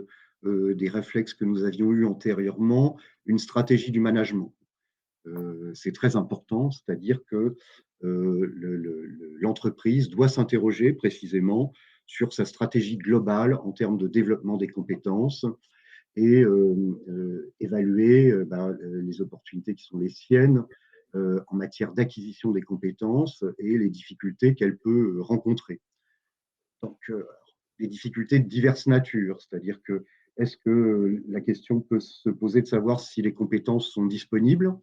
des réflexes que nous avions eus antérieurement, une stratégie du management. C'est très important, c'est-à-dire que l'entreprise doit s'interroger précisément sur sa stratégie globale en termes de développement des compétences et évaluer les opportunités qui sont les siennes en matière d'acquisition des compétences et les difficultés qu'elle peut rencontrer. Donc, des difficultés de diverses natures, c'est-à-dire que est-ce que la question peut se poser de savoir si les compétences sont disponibles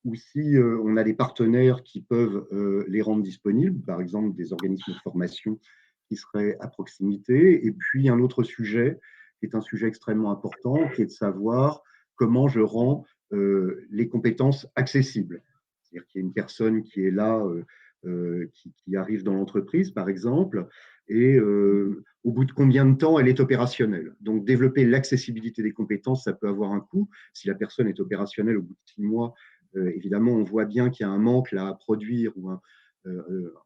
ou si on a des partenaires qui peuvent les rendre disponibles, par exemple des organismes de formation qui seraient à proximité. Et puis un autre sujet, qui est un sujet extrêmement important, qui est de savoir comment je rends les compétences accessibles. C'est-à-dire qu'il y a une personne qui est là, qui arrive dans l'entreprise, par exemple, et au bout de combien de temps elle est opérationnelle. Donc, développer l'accessibilité des compétences, ça peut avoir un coût. Si la personne est opérationnelle au bout de 6 mois, évidemment, on voit bien qu'il y a un manque là à produire ou un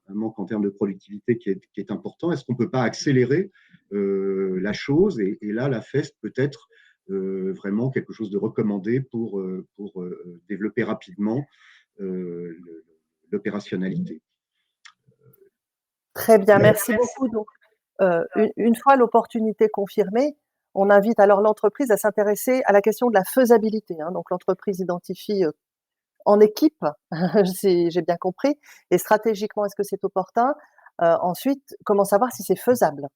manque en termes de productivité qui est important. Est-ce qu'on ne peut pas accélérer la chose? Et là, la FES peut être vraiment quelque chose de recommandé pour développer rapidement l'opérationnalité. Très bien, merci beaucoup. Donc, une fois l'opportunité confirmée, on invite alors l'entreprise à s'intéresser à la question de la faisabilité. Donc, l'entreprise identifie en équipe, j'ai bien compris, et stratégiquement, est-ce que c'est opportun? Ensuite, comment savoir si c'est faisable?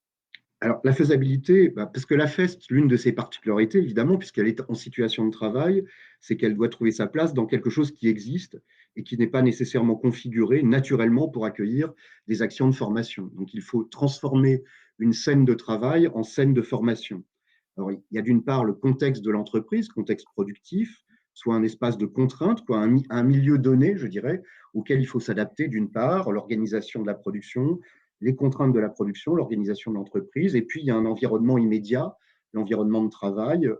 Alors, la faisabilité, parce que la FEST, l'une de ses particularités, évidemment, puisqu'elle est en situation de travail, c'est qu'elle doit trouver sa place dans quelque chose qui existe et qui n'est pas nécessairement configuré naturellement pour accueillir des actions de formation. Donc, il faut transformer une scène de travail en scène de formation. Alors, il y a d'une part le contexte de l'entreprise, contexte productif, soit un espace de contrainte, quoi, un milieu donné, je dirais, auquel il faut s'adapter d'une part, l'organisation de la production, les contraintes de la production, l'organisation de l'entreprise, et puis il y a un environnement immédiat, l'environnement de travail,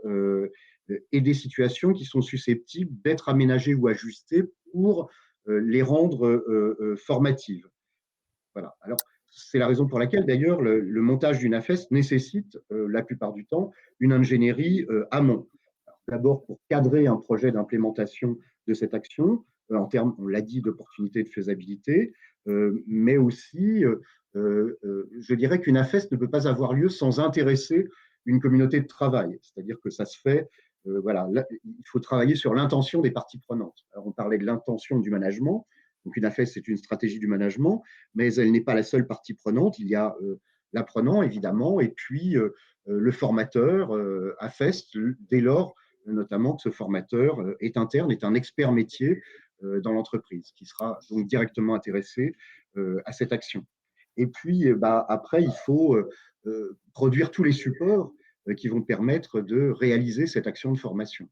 et des situations qui sont susceptibles d'être aménagées ou ajustées pour les rendre formatives. Voilà. Alors, c'est la raison pour laquelle, d'ailleurs, le montage d'une AFEST nécessite, la plupart du temps, une ingénierie amont. D'abord, pour cadrer un projet d'implémentation de cette action, en termes, on l'a dit, d'opportunités de faisabilité, mais aussi, je dirais qu'une AFEST ne peut pas avoir lieu sans intéresser une communauté de travail. C'est-à-dire que ça se fait, voilà, là, il faut travailler sur l'intention des parties prenantes. Alors, on parlait de l'intention du management. Donc, une AFEST, c'est une stratégie du management, mais elle n'est pas la seule partie prenante. Il y a l'apprenant, évidemment, et puis le formateur, AFEST, dès lors, notamment que ce formateur est interne, est un expert métier dans l'entreprise, qui sera donc directement intéressé à cette action. Et puis, après, il faut produire tous les supports qui vont permettre de réaliser cette action de formation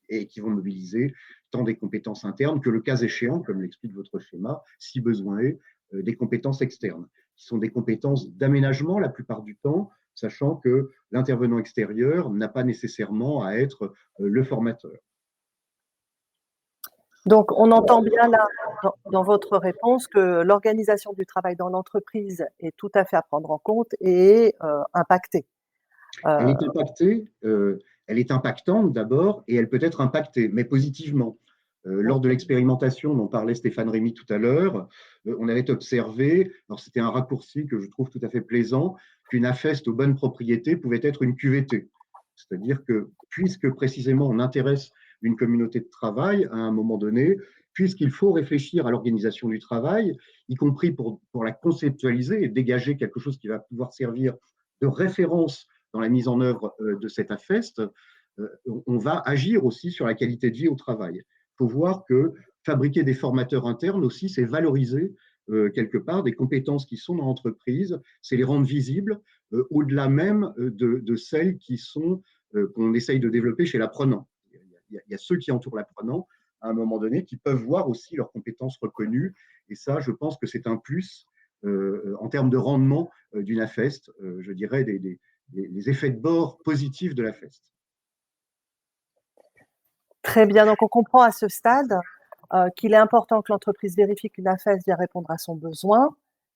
et qui vont mobiliser tant des compétences internes que, le cas échéant, comme l'explique votre schéma, si besoin est, des compétences externes, qui sont des compétences d'aménagement la plupart du temps, sachant que l'intervenant extérieur n'a pas nécessairement à être le formateur. Donc, on entend bien là, dans votre réponse, que l'organisation du travail dans l'entreprise est tout à fait à prendre en compte et est impactée. Elle est impactée, elle est impactante d'abord, et elle peut être impactée, mais positivement. Lors de l'expérimentation dont parlait Stéphane Rémy tout à l'heure, on avait observé, alors c'était un raccourci que je trouve tout à fait plaisant, qu'une AFEST aux bonnes propriétés pouvait être une QVT. C'est-à-dire que, puisque précisément on intéresse une communauté de travail à un moment donné, puisqu'il faut réfléchir à l'organisation du travail, y compris pour la conceptualiser et dégager quelque chose qui va pouvoir servir de référence dans la mise en œuvre de cette AFEST, on va agir aussi sur la qualité de vie au travail. Il faut voir que fabriquer des formateurs internes aussi, c'est valoriser quelque part des compétences qui sont dans l'entreprise, c'est les rendre visibles au-delà même de celles qui sont qu'on essaye de développer chez l'apprenant. Il y a ceux qui entourent l'apprenant à un moment donné qui peuvent voir aussi leurs compétences reconnues, et ça, je pense que c'est un plus en termes de rendement d'une AFEST, je dirais les effets de bord positifs de l'AFEST. Très bien, donc on comprend à ce stade qu'il est important que l'entreprise vérifie qu'une AFEST vient répondre à son besoin,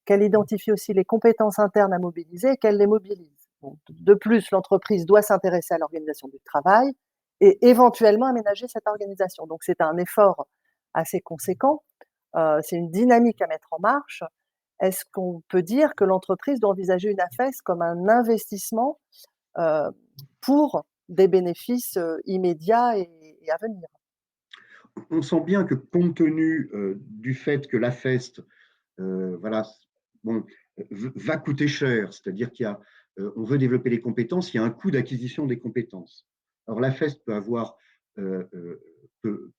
qu'elle identifie aussi les compétences internes à mobiliser et qu'elle les mobilise. Donc, de plus, l'entreprise doit s'intéresser à l'organisation du travail et éventuellement aménager cette organisation. Donc, c'est un effort assez conséquent, c'est une dynamique à mettre en marche. Est-ce qu'on peut dire que l'entreprise doit envisager une AFEST comme un investissement pour des bénéfices immédiats et à venir? On sent bien que, compte tenu du fait que l'AFEST voilà, bon, va coûter cher, c'est-à-dire on veut développer les compétences, il y a un coût d'acquisition des compétences. Alors l'AFEST peut avoir peut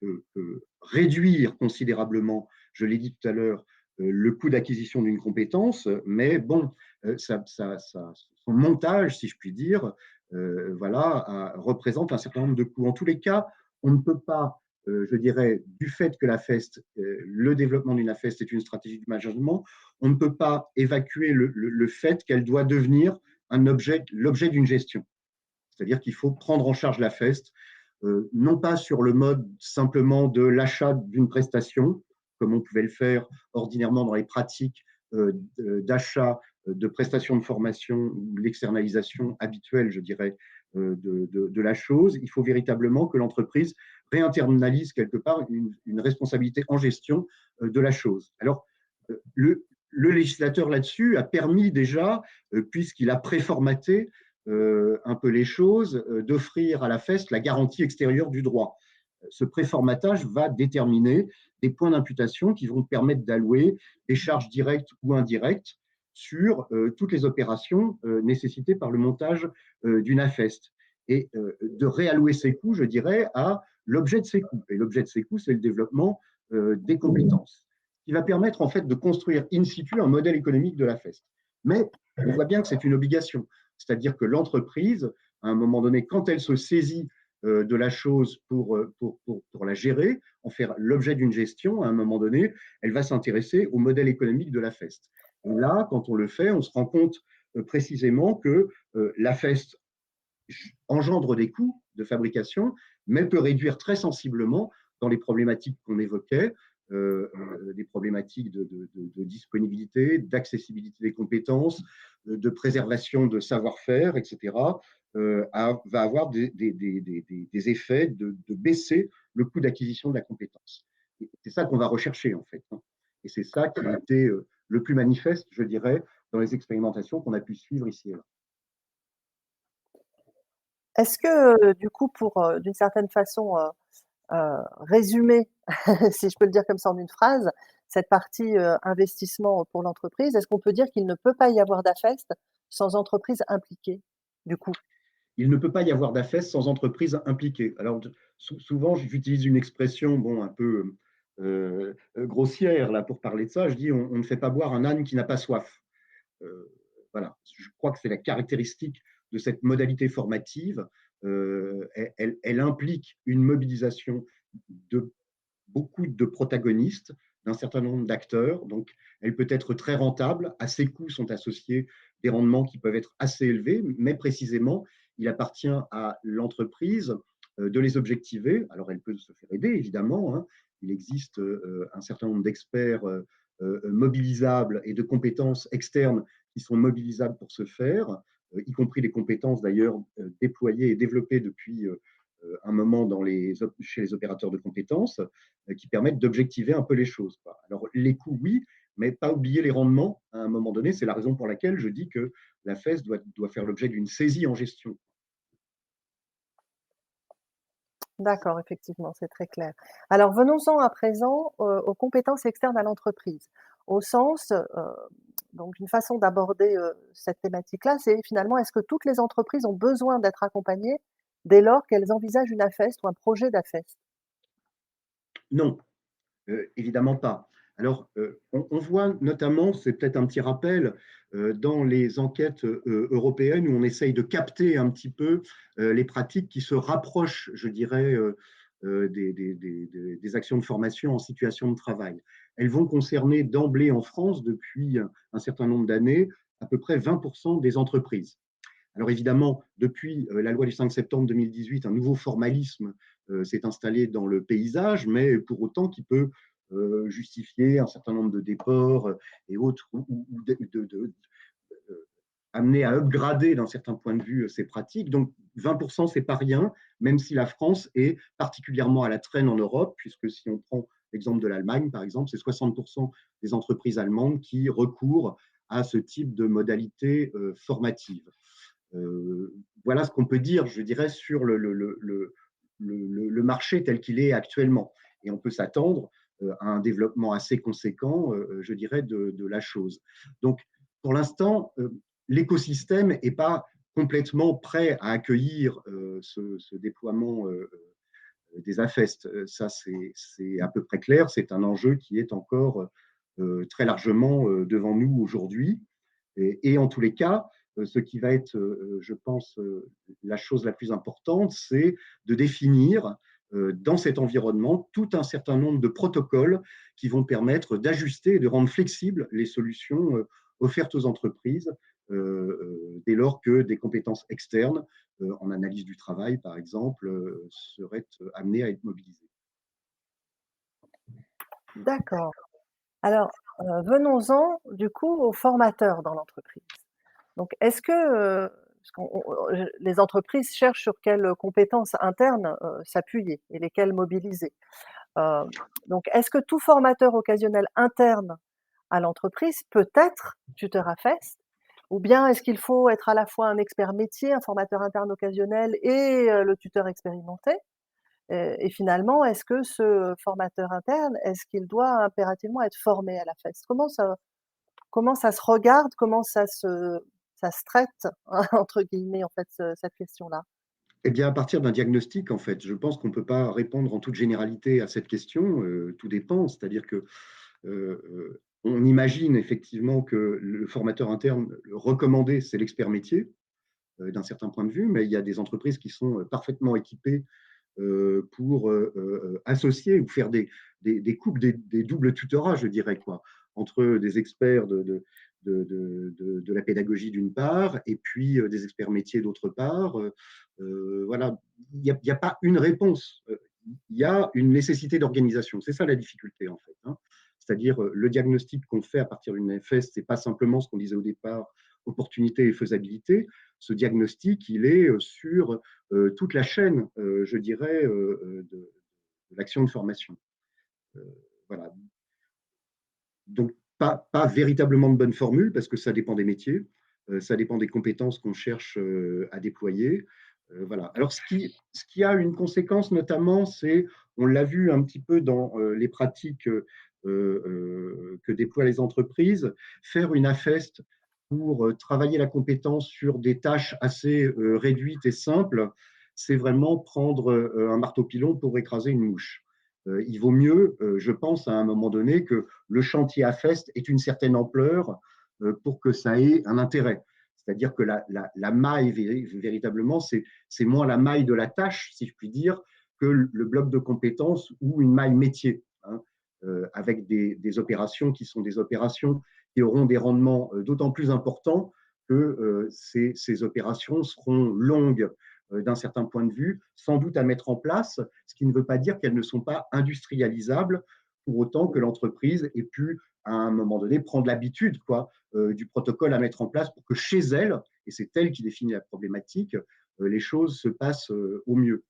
réduire considérablement, je l'ai dit tout à l'heure, le coût d'acquisition d'une compétence, mais bon, son montage, si je puis dire, voilà, représente un certain nombre de coûts. En tous les cas, on ne peut pas, je dirais, du fait que l'AFEST, le développement d'une AFEST est une stratégie de management, on ne peut pas évacuer le fait qu'elle doit devenir l'objet d'une gestion. C'est-à-dire qu'il faut prendre en charge l'AFEST, non pas sur le mode simplement de l'achat d'une prestation, comme on pouvait le faire ordinairement dans les pratiques d'achat de prestation de formation ou l'externalisation habituelle, je dirais, de la chose. Il faut véritablement que l'entreprise réinternalise quelque part une responsabilité en gestion de la chose. Alors, le législateur là-dessus a permis déjà, puisqu'il a préformaté un peu les choses, d'offrir à la FEST la garantie extérieure du droit. Ce préformatage va déterminer des points d'imputation qui vont permettre d'allouer des charges directes ou indirectes sur toutes les opérations nécessitées par le montage d'une AFEST et de réallouer ces coûts, je dirais, à l'objet de ces coûts. Et l'objet de ces coûts, c'est le développement des compétences, qui va permettre en fait de construire in situ un modèle économique de l'AFEST. Mais on voit bien que c'est une obligation, c'est-à-dire que l'entreprise, à un moment donné, quand elle se saisit de la chose pour la gérer, en faire l'objet d'une gestion, à un moment donné, elle va s'intéresser au modèle économique de la FEST. Et là, quand on le fait, on se rend compte précisément que la FEST engendre des coûts de fabrication, mais peut réduire très sensiblement dans les problématiques qu'on évoquait, des problématiques de disponibilité, d'accessibilité des compétences, de préservation de savoir-faire, etc., va avoir des effets de baisser le coût d'acquisition de la compétence. C'est ça qu'on va rechercher, en fait. Et c'est ça qui a été le plus manifeste, je dirais, dans les expérimentations qu'on a pu suivre ici et là. Est-ce que, du coup, pour, d'une certaine façon, résumer, si je peux le dire comme ça en une phrase, cette partie, investissement pour l'entreprise, est-ce qu'on peut dire qu'il ne peut pas y avoir d'AFEST sans entreprise impliquée, du coup? Il ne peut pas y avoir d'AFES sans entreprise impliquée. Alors, souvent, j'utilise une expression bon, un peu grossière là, pour parler de ça. Je dis on ne fait pas boire un âne qui n'a pas soif. Voilà. Je crois que c'est la caractéristique de cette modalité formative. Elle implique une mobilisation de beaucoup de protagonistes, d'un certain nombre d'acteurs. Donc, elle peut être très rentable. À ces coûts sont associés des rendements qui peuvent être assez élevés, mais précisément, il appartient à l'entreprise de les objectiver. Alors, elle peut se faire aider, évidemment. Hein. Il existe un certain nombre d'experts mobilisables et de compétences externes qui sont mobilisables pour ce faire, y compris des compétences d'ailleurs déployées et développées depuis un moment chez les opérateurs de compétences qui permettent d'objectiver un peu les choses. Alors, les coûts, oui, mais pas oublier les rendements à un moment donné. C'est la raison pour laquelle je dis que la FES doit faire l'objet d'une saisie en gestion. D'accord, effectivement, c'est très clair. Alors venons-en à présent, aux compétences externes à l'entreprise. Au sens, donc une façon d'aborder, cette thématique-là, c'est finalement est-ce que toutes les entreprises ont besoin d'être accompagnées dès lors qu'elles envisagent une AFEST ou un projet d'AFEST? Non, évidemment pas. Alors, on voit notamment, c'est peut-être un petit rappel, dans les enquêtes européennes où on essaye de capter un petit peu les pratiques qui se rapprochent, je dirais, des actions de formation en situation de travail. Elles vont concerner d'emblée en France, depuis un certain nombre d'années, à peu près 20% des entreprises. Alors évidemment, depuis la loi du 5 septembre 2018, un nouveau formalisme s'est installé dans le paysage, mais pour autant qui peut justifier un certain nombre de déports et autres, ou amener à upgrader d'un certain point de vue ces pratiques. Donc 20%, c'est pas rien, même si la France est particulièrement à la traîne en Europe, puisque si on prend l'exemple de l'Allemagne, par exemple, c'est 60% des entreprises allemandes qui recourent à ce type de modalité formative. Voilà ce qu'on peut dire, je dirais, sur le marché tel qu'il est actuellement. Et on peut s'attendre à un développement assez conséquent, je dirais, de la chose. Donc, pour l'instant, l'écosystème n'est pas complètement prêt à accueillir ce déploiement des AFEST. Ça, c'est à peu près clair. C'est un enjeu qui est encore très largement devant nous aujourd'hui. Et en tous les cas, ce qui va être, je pense, la chose la plus importante, c'est de définir dans cet environnement tout un certain nombre de protocoles qui vont permettre d'ajuster et de rendre flexibles les solutions offertes aux entreprises dès lors que des compétences externes, en analyse du travail par exemple, seraient amenées à être mobilisées. D'accord. Alors, Venons-en du coup aux formateurs dans l'entreprise. Donc est-ce que, les entreprises cherchent sur quelles compétences internes, s'appuyer et lesquelles mobiliser? Heu, donc est-ce que tout formateur occasionnel interne à l'entreprise peut être tuteur AFEST? Ou bien est-ce qu'il faut être à la fois un expert métier, un formateur interne occasionnel et le tuteur expérimenté? Et finalement, est-ce que ce formateur interne, est-ce qu'il doit impérativement être formé à l'AFEST? Comment ça se regarde? Comment ça se traite entre guillemets en fait cette question-là? Eh bien, à partir d'un diagnostic, en fait, je pense qu'on ne peut pas répondre en toute généralité à cette question. Tout dépend. C'est-à-dire que on imagine effectivement que le formateur interne le recommandé, c'est l'expert métier, d'un certain point de vue, mais il y a des entreprises qui sont parfaitement équipées pour associer ou faire des couples, des doubles tutorats, je dirais, quoi, entre des experts de la pédagogie d'une part, et puis des experts métiers d'autre part. Voilà, il n'y a pas une réponse. Il y a une nécessité d'organisation. C'est ça la difficulté, en fait, hein. C'est-à-dire le diagnostic qu'on fait à partir d'une FS, ce n'est pas simplement ce qu'on disait au départ, opportunité et faisabilité. Ce diagnostic, il est sur toute la chaîne, je dirais, de l'action de formation. Voilà. Donc, pas véritablement de bonne formule, parce que ça dépend des métiers, ça dépend des compétences qu'on cherche à déployer. Voilà. Alors, ce qui a une conséquence notamment, c'est, on l'a vu un petit peu dans les pratiques que déploient les entreprises, faire une AFEST pour travailler la compétence sur des tâches assez réduites et simples, c'est vraiment prendre un marteau-pilon pour écraser une mouche. Il vaut mieux, je pense, à un moment donné, que le chantier AFEST ait une certaine ampleur pour que ça ait un intérêt. C'est-à-dire que la maille, véritablement, c'est moins la maille de la tâche, si je puis dire, que le bloc de compétences ou une maille métier, hein, avec des opérations qui sont des opérations qui auront des rendements d'autant plus importants que ces opérations seront longues d'un certain point de vue, sans doute à mettre en place, ce qui ne veut pas dire qu'elles ne sont pas industrialisables, pour autant que l'entreprise ait pu, à un moment donné, prendre l'habitude du protocole à mettre en place pour que chez elle, et c'est elle qui définit la problématique, les choses se passent au mieux.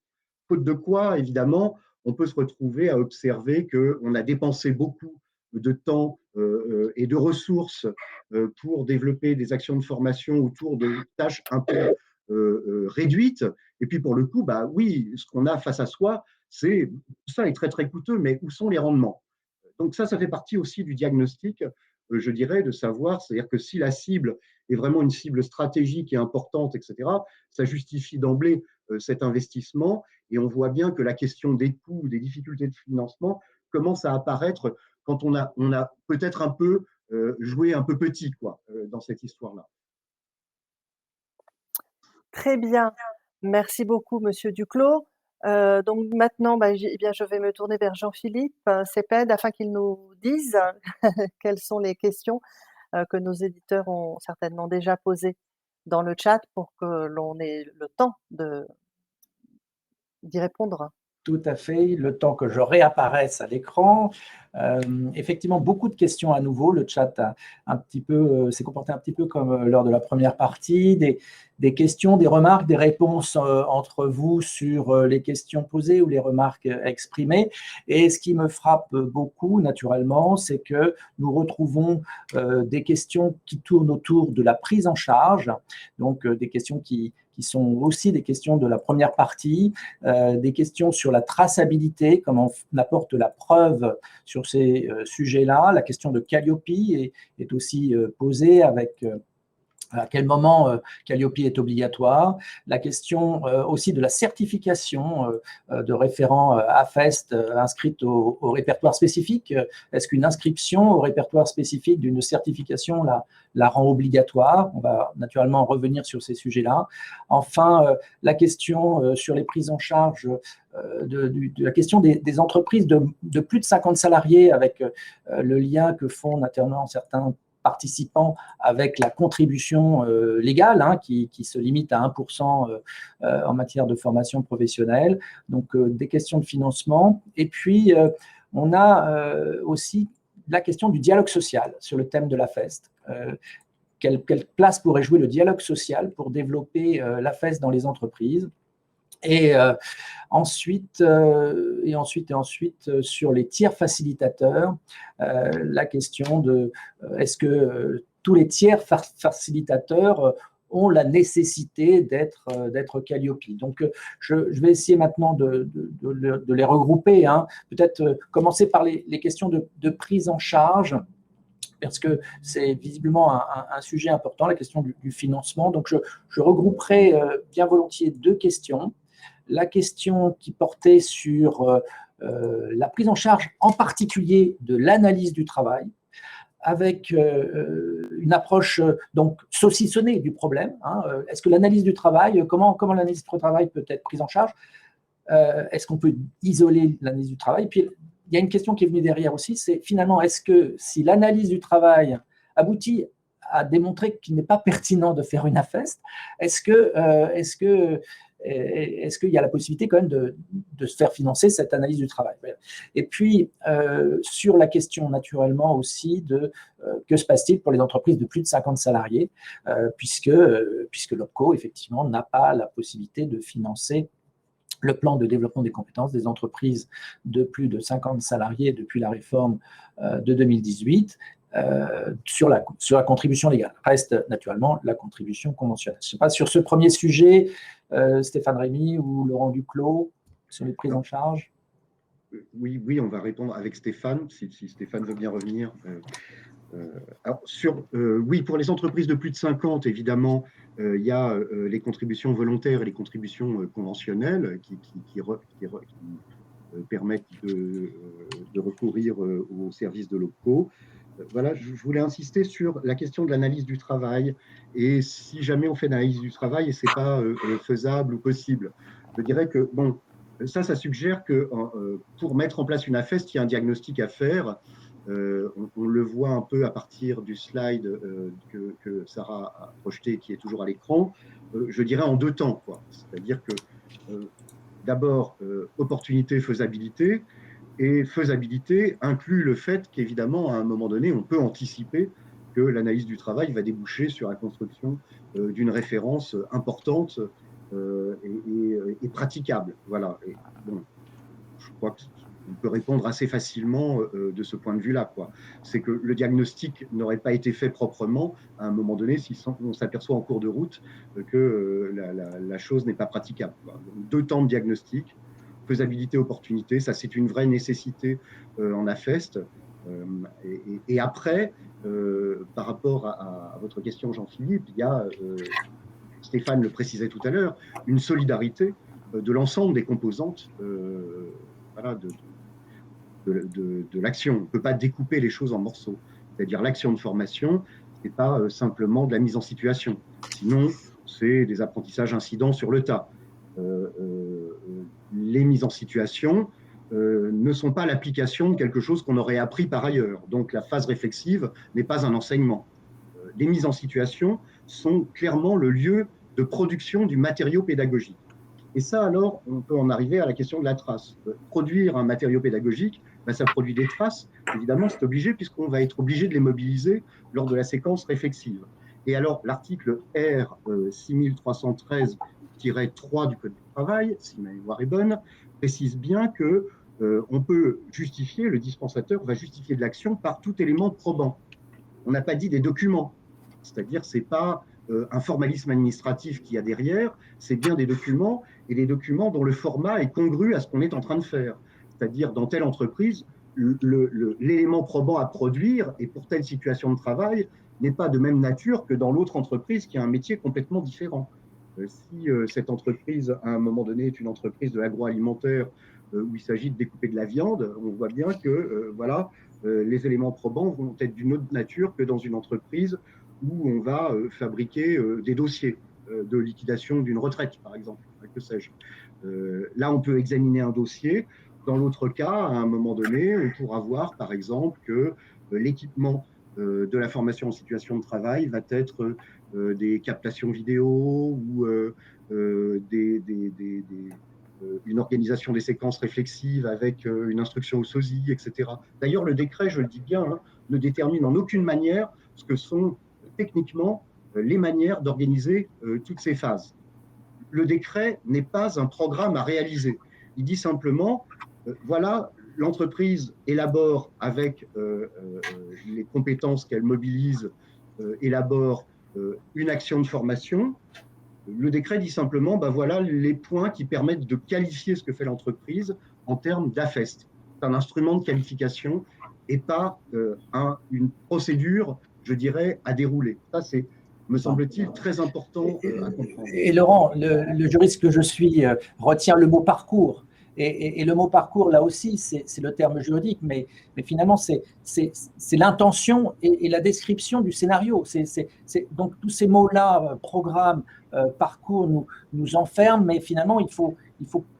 Faute de quoi, évidemment, on peut se retrouver à observer qu'on a dépensé beaucoup de temps et de ressources pour développer des actions de formation autour de tâches un peu réduites. Et puis pour le coup, bah oui, ce qu'on a face à soi, c'est ça est très très coûteux, mais où sont les rendements? Donc ça fait partie aussi du diagnostic, je dirais, de savoir, c'est-à-dire que si la cible est vraiment une cible stratégique et importante, etc., ça justifie d'emblée cet investissement. Et on voit bien que la question des coûts, des difficultés de financement commence à apparaître quand on a peut-être un peu joué un peu petit dans cette histoire-là. Très bien. Merci beaucoup monsieur Duclos. Donc maintenant, eh bien, je vais me tourner vers Jean-Philippe Cepeda afin qu'il nous dise quelles sont les questions, que nos éditeurs ont certainement déjà posées dans le chat pour que l'on ait le temps d'y répondre. Tout à fait, le temps que je réapparaisse à l'écran. Effectivement, beaucoup de questions à nouveau. Le chat s'est comporté un petit peu comme lors de la première partie. Des questions, des remarques, des réponses entre vous sur les questions posées ou les remarques exprimées. Et ce qui me frappe beaucoup, naturellement, c'est que nous retrouvons des questions qui tournent autour de la prise en charge, donc des questions qui sont aussi des questions de la première partie, des questions sur la traçabilité, comment on apporte la preuve sur ces sujets-là. La question de Calliope est aussi posée avec à quel moment Calliope est obligatoire. La question aussi de la certification de référents AFEST inscrite au répertoire spécifique. Est-ce qu'une inscription au répertoire spécifique d'une certification la rend obligatoire? On va naturellement revenir sur ces sujets-là. Enfin, la question sur les prises en charge de la question des entreprises de plus de 50 salariés avec le lien que font naturellement certains participants avec la contribution légale qui se limite à 1% en matière de formation professionnelle. Donc, des questions de financement. Et puis, on a aussi la question du dialogue social sur le thème de la FEST. Quelle place pourrait jouer le dialogue social pour développer la FEST dans les entreprises? Et ensuite, sur les tiers facilitateurs, la question de est-ce que tous les tiers facilitateurs ont la nécessité d'être Calliope. Donc, je vais essayer maintenant de les regrouper. Peut-être commencer par les questions de prise en charge, parce que c'est visiblement un sujet important, la question du financement. Donc, je regrouperai bien volontiers deux questions. La question qui portait sur la prise en charge, en particulier de l'analyse du travail, avec une approche donc saucissonnée du problème. Est-ce que l'analyse du travail, comment l'analyse du travail peut être prise en charge? Est-ce qu'on peut isoler l'analyse du travail? Puis, il y a une question qui est venue derrière aussi, c'est finalement, est-ce que si l'analyse du travail aboutit à démontrer qu'il n'est pas pertinent de faire une AFEST, est-ce qu'il y a la possibilité quand même de se faire financer cette analyse du travail? Et puis, sur la question naturellement aussi de que se passe-t-il pour les entreprises de plus de 50 salariés, puisque l'OPCO, effectivement, n'a pas la possibilité de financer le plan de développement des compétences des entreprises de plus de 50 salariés depuis la réforme de 2018 sur la contribution légale. Reste naturellement la contribution conventionnelle. Je ne sais pas, sur ce premier sujet, Stéphane Rémy ou Laurent Duclos, sur les prises en charge? Oui, on va répondre avec Stéphane, si Stéphane veut bien revenir. Alors oui, pour les entreprises de plus de 50, évidemment, il y a les contributions volontaires et les contributions conventionnelles qui permettent de recourir aux services de l'OPCO. Voilà, je voulais insister sur la question de l'analyse du travail. Et si jamais on fait l'analyse du travail et ce n'est pas faisable ou possible, je dirais que, bon, ça suggère que pour mettre en place une AFEST, il y a un diagnostic à faire. On le voit un peu à partir du slide que Sarah a projeté, qui est toujours à l'écran, je dirais en deux temps, quoi. C'est-à-dire que d'abord, opportunité, faisabilité, et faisabilité inclut le fait qu'évidemment, à un moment donné, on peut anticiper que l'analyse du travail va déboucher sur la construction d'une référence importante et praticable. Voilà. Et, bon, je crois qu'on peut répondre assez facilement de ce point de vue-là. C'est que le diagnostic n'aurait pas été fait proprement à un moment donné si on s'aperçoit en cours de route que la chose n'est pas praticable. Donc, deux temps de diagnostic, faisabilité, opportunité, ça c'est une vraie nécessité en AFEST. Et après, par rapport à votre question, Jean-Philippe, il y a, Stéphane le précisait tout à l'heure, une solidarité de l'ensemble des composantes voilà, de l'action. On ne peut pas découper les choses en morceaux. C'est-à-dire l'action de formation, ce n'est pas simplement de la mise en situation. Sinon, c'est des apprentissages incidents sur le tas. Les mises en situation ne sont pas l'application de quelque chose qu'on aurait appris par ailleurs. Donc la phase réflexive n'est pas un enseignement. Les mises en situation sont clairement le lieu de production du matériau pédagogique. Et ça, alors, on peut en arriver à la question de la trace. Produire un matériau pédagogique, ça produit des traces. Évidemment, c'est obligé puisqu'on va être obligé de les mobiliser lors de la séquence réflexive. Et alors, l'article R 6313-3 du Code du travail, si ma mémoire est bonne, précise bien que on peut justifier, le dispensateur va justifier de l'action par tout élément probant. On n'a pas dit des documents, c'est-à-dire c'est pas un formalisme administratif qu'il y a derrière, c'est bien des documents, et des documents dont le format est congru à ce qu'on est en train de faire. C'est-à-dire, dans telle entreprise, l'élément probant à produire, et pour telle situation de travail, n'est pas de même nature que dans l'autre entreprise qui a un métier complètement différent. Si cette entreprise, à un moment donné, est une entreprise de l'agroalimentaire où il s'agit de découper de la viande, on voit bien que voilà, les éléments probants vont être d'une autre nature que dans une entreprise où on va fabriquer des dossiers de liquidation d'une retraite, par exemple, que sais-je. Là, on peut examiner un dossier. Dans l'autre cas, à un moment donné, on pourra voir, par exemple, que l'équipement de la formation en situation de travail va être des captations vidéo ou des une organisation des séquences réflexives avec une instruction au SOSI, etc. D'ailleurs, le décret, je le dis bien, hein, ne détermine en aucune manière ce que sont techniquement les manières d'organiser toutes ces phases. Le décret n'est pas un programme à réaliser. Il dit simplement, voilà, l'entreprise élabore avec les compétences qu'elle mobilise, élabore une action de formation. Le décret dit simplement, ben voilà les points qui permettent de qualifier ce que fait l'entreprise en termes d'AFEST. C'est un instrument de qualification et pas une procédure, je dirais, à dérouler. Ça, c'est, me semble-t-il, très important à comprendre. Et Laurent, le juriste que je suis retient le mot parcours. Et le mot parcours, là aussi, c'est le terme juridique, mais finalement, c'est l'intention et la description du scénario. Donc, tous ces mots-là, programme, parcours, nous enferment, mais finalement, il faut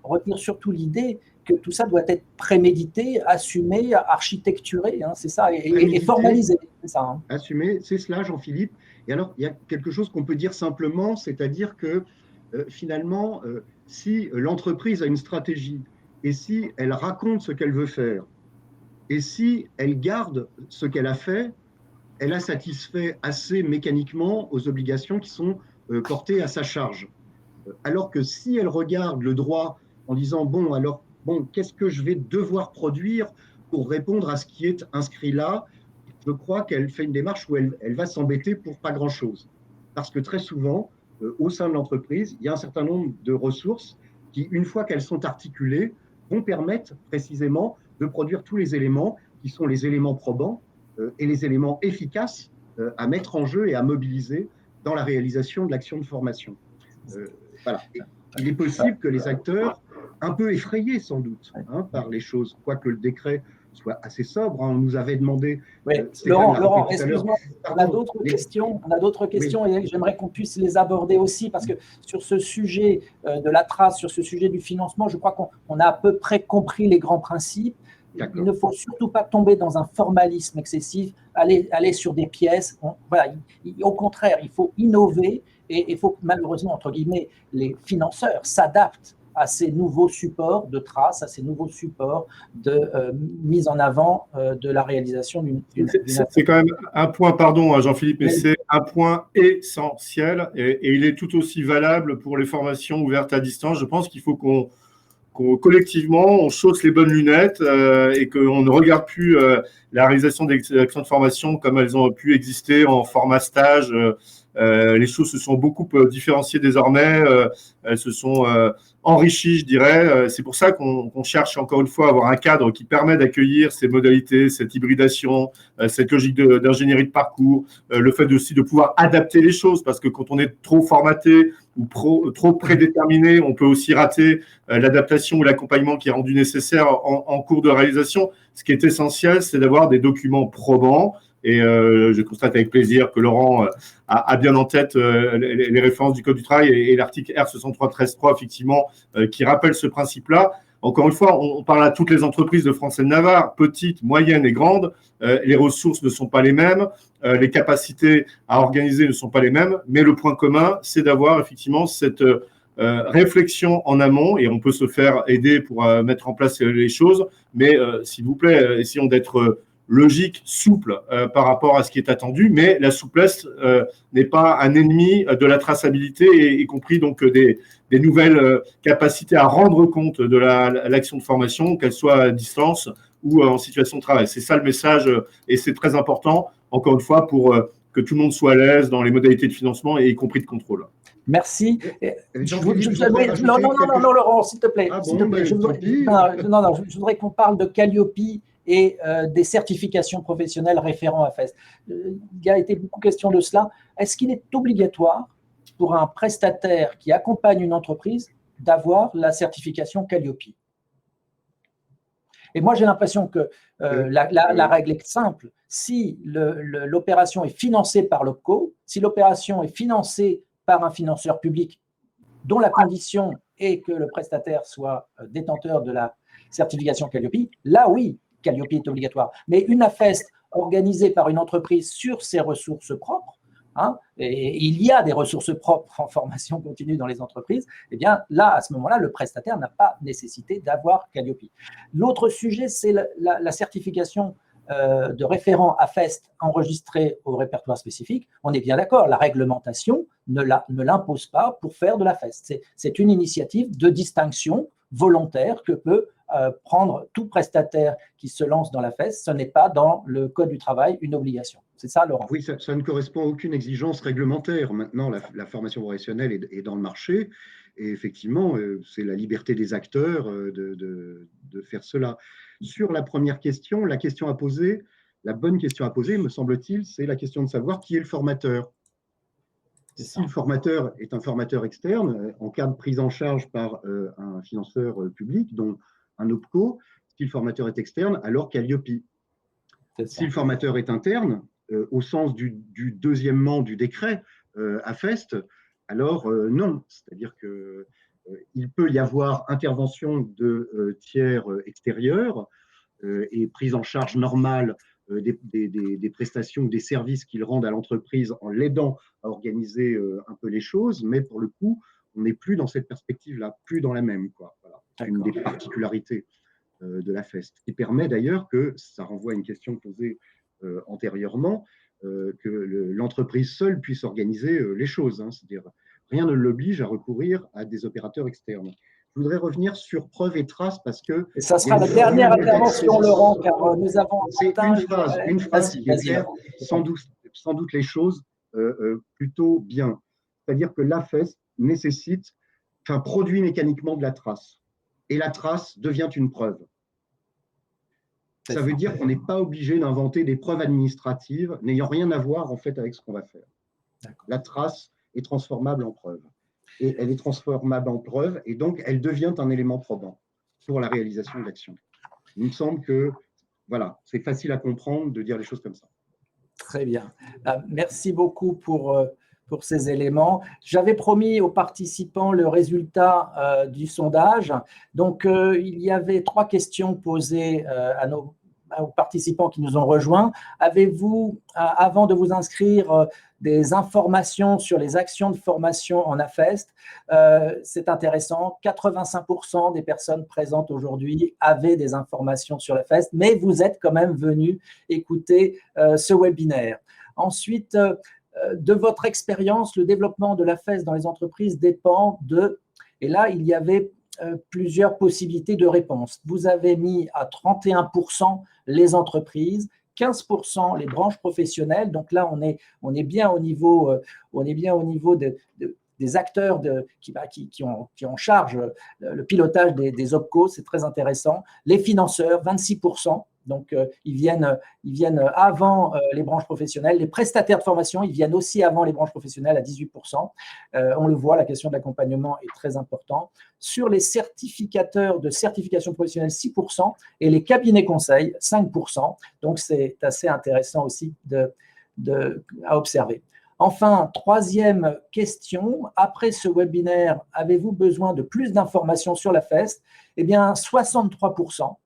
retenir surtout l'idée que tout ça doit être prémédité, assumé, architecturé, hein, c'est ça, et formalisé. C'est ça, hein. Assumé, c'est cela, Jean-Philippe. Et alors, il y a quelque chose qu'on peut dire simplement, c'est-à-dire que finalement, si l'entreprise a une stratégie et si elle raconte ce qu'elle veut faire et si elle garde ce qu'elle a fait, elle a satisfait assez mécaniquement aux obligations qui sont portées à sa charge. Alors que si elle regarde le droit en disant bon, qu'est-ce que je vais devoir produire pour répondre à ce qui est inscrit là, je crois qu'elle fait une démarche où elle va s'embêter pour pas grand-chose. Parce que très souvent, au sein de l'entreprise, il y a un certain nombre de ressources qui, une fois qu'elles sont articulées, vont permettre précisément de produire tous les éléments qui sont les éléments probants et les éléments efficaces à mettre en jeu et à mobiliser dans la réalisation de l'action de formation. Voilà. Il est possible que les acteurs, un peu effrayés sans doute par les choses, quoique le décret soit assez sobre, hein, on nous avait demandé… Oui. Laurent, excuse-moi, on a d'autres questions et j'aimerais qu'on puisse les aborder aussi, parce que sur ce sujet de la trace, sur ce sujet du financement, je crois qu'on a à peu près compris les grands principes. Il ne faut surtout pas tomber dans un formalisme excessif, aller sur des pièces. Voilà, au contraire, il faut innover et il faut que, malheureusement, entre guillemets, les financeurs s'adaptent à ces nouveaux supports de traces, à ces nouveaux supports de mise en avant de la réalisation d'une… C'est quand même un point, pardon Jean-Philippe, mais c'est un point essentiel et il est tout aussi valable pour les formations ouvertes à distance. Je pense qu'il faut qu'on collectivement, on chausse les bonnes lunettes et qu'on ne regarde plus la réalisation des actions de formation comme elles ont pu exister en format stage. Les choses se sont beaucoup différenciées désormais, elles se sont enrichies, je dirais. C'est pour ça qu'on cherche encore une fois à avoir un cadre qui permet d'accueillir ces modalités, cette hybridation, cette logique d'ingénierie de parcours, le fait aussi de pouvoir adapter les choses, parce que quand on est trop formaté ou trop prédéterminé, on peut aussi rater l'adaptation ou l'accompagnement qui est rendu nécessaire en cours de réalisation. Ce qui est essentiel, c'est d'avoir des documents probants. Et je constate avec plaisir que Laurent a bien en tête les références du Code du travail et l'article R6313.3, effectivement, qui rappelle ce principe-là. Encore une fois, on parle à toutes les entreprises de France et de Navarre, petites, moyennes et grandes. Les ressources ne sont pas les mêmes, les capacités à organiser ne sont pas les mêmes, mais le point commun, c'est d'avoir effectivement cette réflexion en amont, et on peut se faire aider pour mettre en place les choses, mais s'il vous plaît, essayons d'être logique, souple par rapport à ce qui est attendu, mais la souplesse n'est pas un ennemi de la traçabilité, y compris donc des nouvelles capacités à rendre compte de l'action de formation, qu'elle soit à distance ou en situation de travail. C'est ça le message et c'est très important, encore une fois, pour que tout le monde soit à l'aise dans les modalités de financement et y compris de contrôle. Merci. Non, Laurent, s'il te plaît. Je voudrais qu'on parle de Calliope et des certifications professionnelles référents à FEST. Il y a été beaucoup question de cela. Est-ce qu'il est obligatoire pour un prestataire qui accompagne une entreprise d'avoir la certification Calliope? Et moi, j'ai l'impression que la règle est simple. Si l'opération est financée par l'OPCO, si l'opération est financée par un financeur public dont la condition est que le prestataire soit détenteur de la certification Calliope, là, oui, Calliope est obligatoire. Mais une AFEST organisée par une entreprise sur ses ressources propres, et il y a des ressources propres en formation continue dans les entreprises, eh bien là, à ce moment-là, le prestataire n'a pas nécessité d'avoir Calliope. L'autre sujet, c'est la certification de référent AFEST enregistré au répertoire spécifique. On est bien d'accord, la réglementation ne l'impose pas pour faire de l'AFEST. C'est une initiative de distinction volontaire que peut prendre tout prestataire qui se lance dans l'AFEST. Ce n'est pas dans le Code du travail une obligation. C'est ça, Laurent? Oui, ça ne correspond à aucune exigence réglementaire. Maintenant, la formation professionnelle est dans le marché et effectivement, c'est la liberté des acteurs de faire cela. Sur la première question, la bonne question à poser, me semble-t-il, c'est la question de savoir qui est le formateur. Si le formateur est un formateur externe, en cas de prise en charge par un financeur public, dont un OPCO, si le formateur est externe, alors Calliope. Si le formateur est interne, au sens du deuxièmement du décret AFEST, alors non. C'est-à-dire qu'il peut y avoir intervention de tiers extérieurs et prise en charge normale des prestations ou des services qu'ils rendent à l'entreprise en l'aidant à organiser un peu les choses, mais pour le coup, on n'est plus dans cette perspective-là, plus dans la même. Voilà. C'est une des particularités de l'AFEST, qui permet d'ailleurs que, ça renvoie à une question posée antérieurement, que l'entreprise seule puisse organiser les choses. C'est-à-dire, rien ne l'oblige à recourir à des opérateurs externes. Je voudrais revenir sur preuve et trace parce que… Et ça sera la dernière intervention, Laurent, car nous avons… C'est une phrase qui éclaire sans doute les choses plutôt bien. C'est-à-dire que l'AFEST produit mécaniquement de la trace. Et la trace devient une preuve. Ça veut dire qu'on n'est pas obligé d'inventer des preuves administratives n'ayant rien à voir en fait avec ce qu'on va faire. La trace est transformable en preuve. Et elle est transformable en preuve et donc elle devient un élément probant pour la réalisation de l'action. Il me semble que voilà, c'est facile à comprendre de dire les choses comme ça. Très bien. Merci beaucoup pour ces éléments. J'avais promis aux participants le résultat du sondage. Donc, il y avait 3 questions posées aux participants qui nous ont rejoints. Avez-vous, avant de vous inscrire, des informations sur les actions de formation en AFEST? C'est intéressant. 85% des personnes présentes aujourd'hui avaient des informations sur l'AFEST, mais vous êtes quand même venus écouter ce webinaire. Ensuite, de votre expérience, le développement de l'AFEST dans les entreprises dépend de… Et là, il y avait plusieurs possibilités de réponse. Vous avez mis à 31% les entreprises, 15% les branches professionnelles. Donc là, on est bien au niveau, des acteurs qui ont en charge le pilotage des OPCO. C'est très intéressant. Les financeurs, 26%. Donc, ils viennent avant les branches professionnelles. Les prestataires de formation, ils viennent aussi avant les branches professionnelles à 18%. On le voit, la question de l'accompagnement est très importante. Sur les certificateurs de certification professionnelle, 6%, et les cabinets conseils, 5%. Donc, c'est assez intéressant aussi à observer. Enfin, 3e question, après ce webinaire, avez-vous besoin de plus d'informations sur l'AFEST? Eh bien, 63%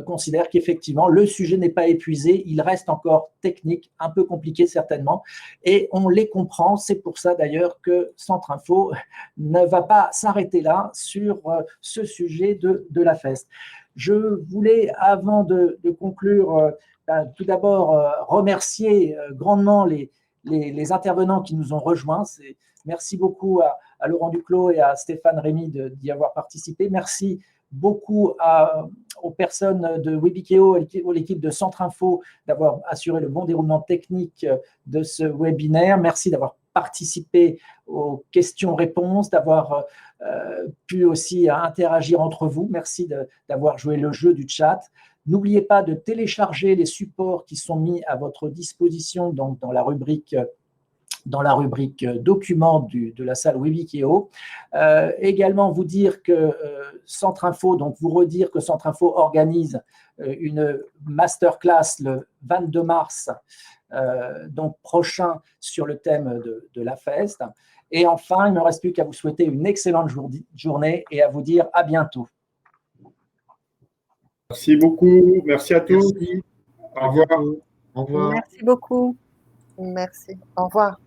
considèrent qu'effectivement, le sujet n'est pas épuisé, il reste encore technique, un peu compliqué certainement, et on les comprend. C'est pour ça d'ailleurs que Centre Info ne va pas s'arrêter là sur ce sujet de l'AFEST. Je voulais, avant de conclure, tout d'abord remercier grandement les intervenants qui nous ont rejoints. Merci beaucoup à Laurent Duclos et à Stéphane Rémy d'y avoir participé. Merci beaucoup aux personnes de Webikeo et l'équipe de Centre Info d'avoir assuré le bon déroulement technique de ce webinaire. Merci d'avoir participé aux questions-réponses, d'avoir pu aussi interagir entre vous. Merci d'avoir joué le jeu du chat. N'oubliez pas de télécharger les supports qui sont mis à votre disposition donc dans la rubrique documents de la salle Webikeo. Également, vous dire que Centre Info, donc vous redire que Centre Info organise une masterclass le 22 mars donc prochain sur le thème de l'AFEST. Et enfin, il ne me reste plus qu'à vous souhaiter une excellente journée et à vous dire à bientôt. Merci beaucoup. Merci à tous. Merci. Au revoir. Au revoir. Merci beaucoup. Merci. Au revoir.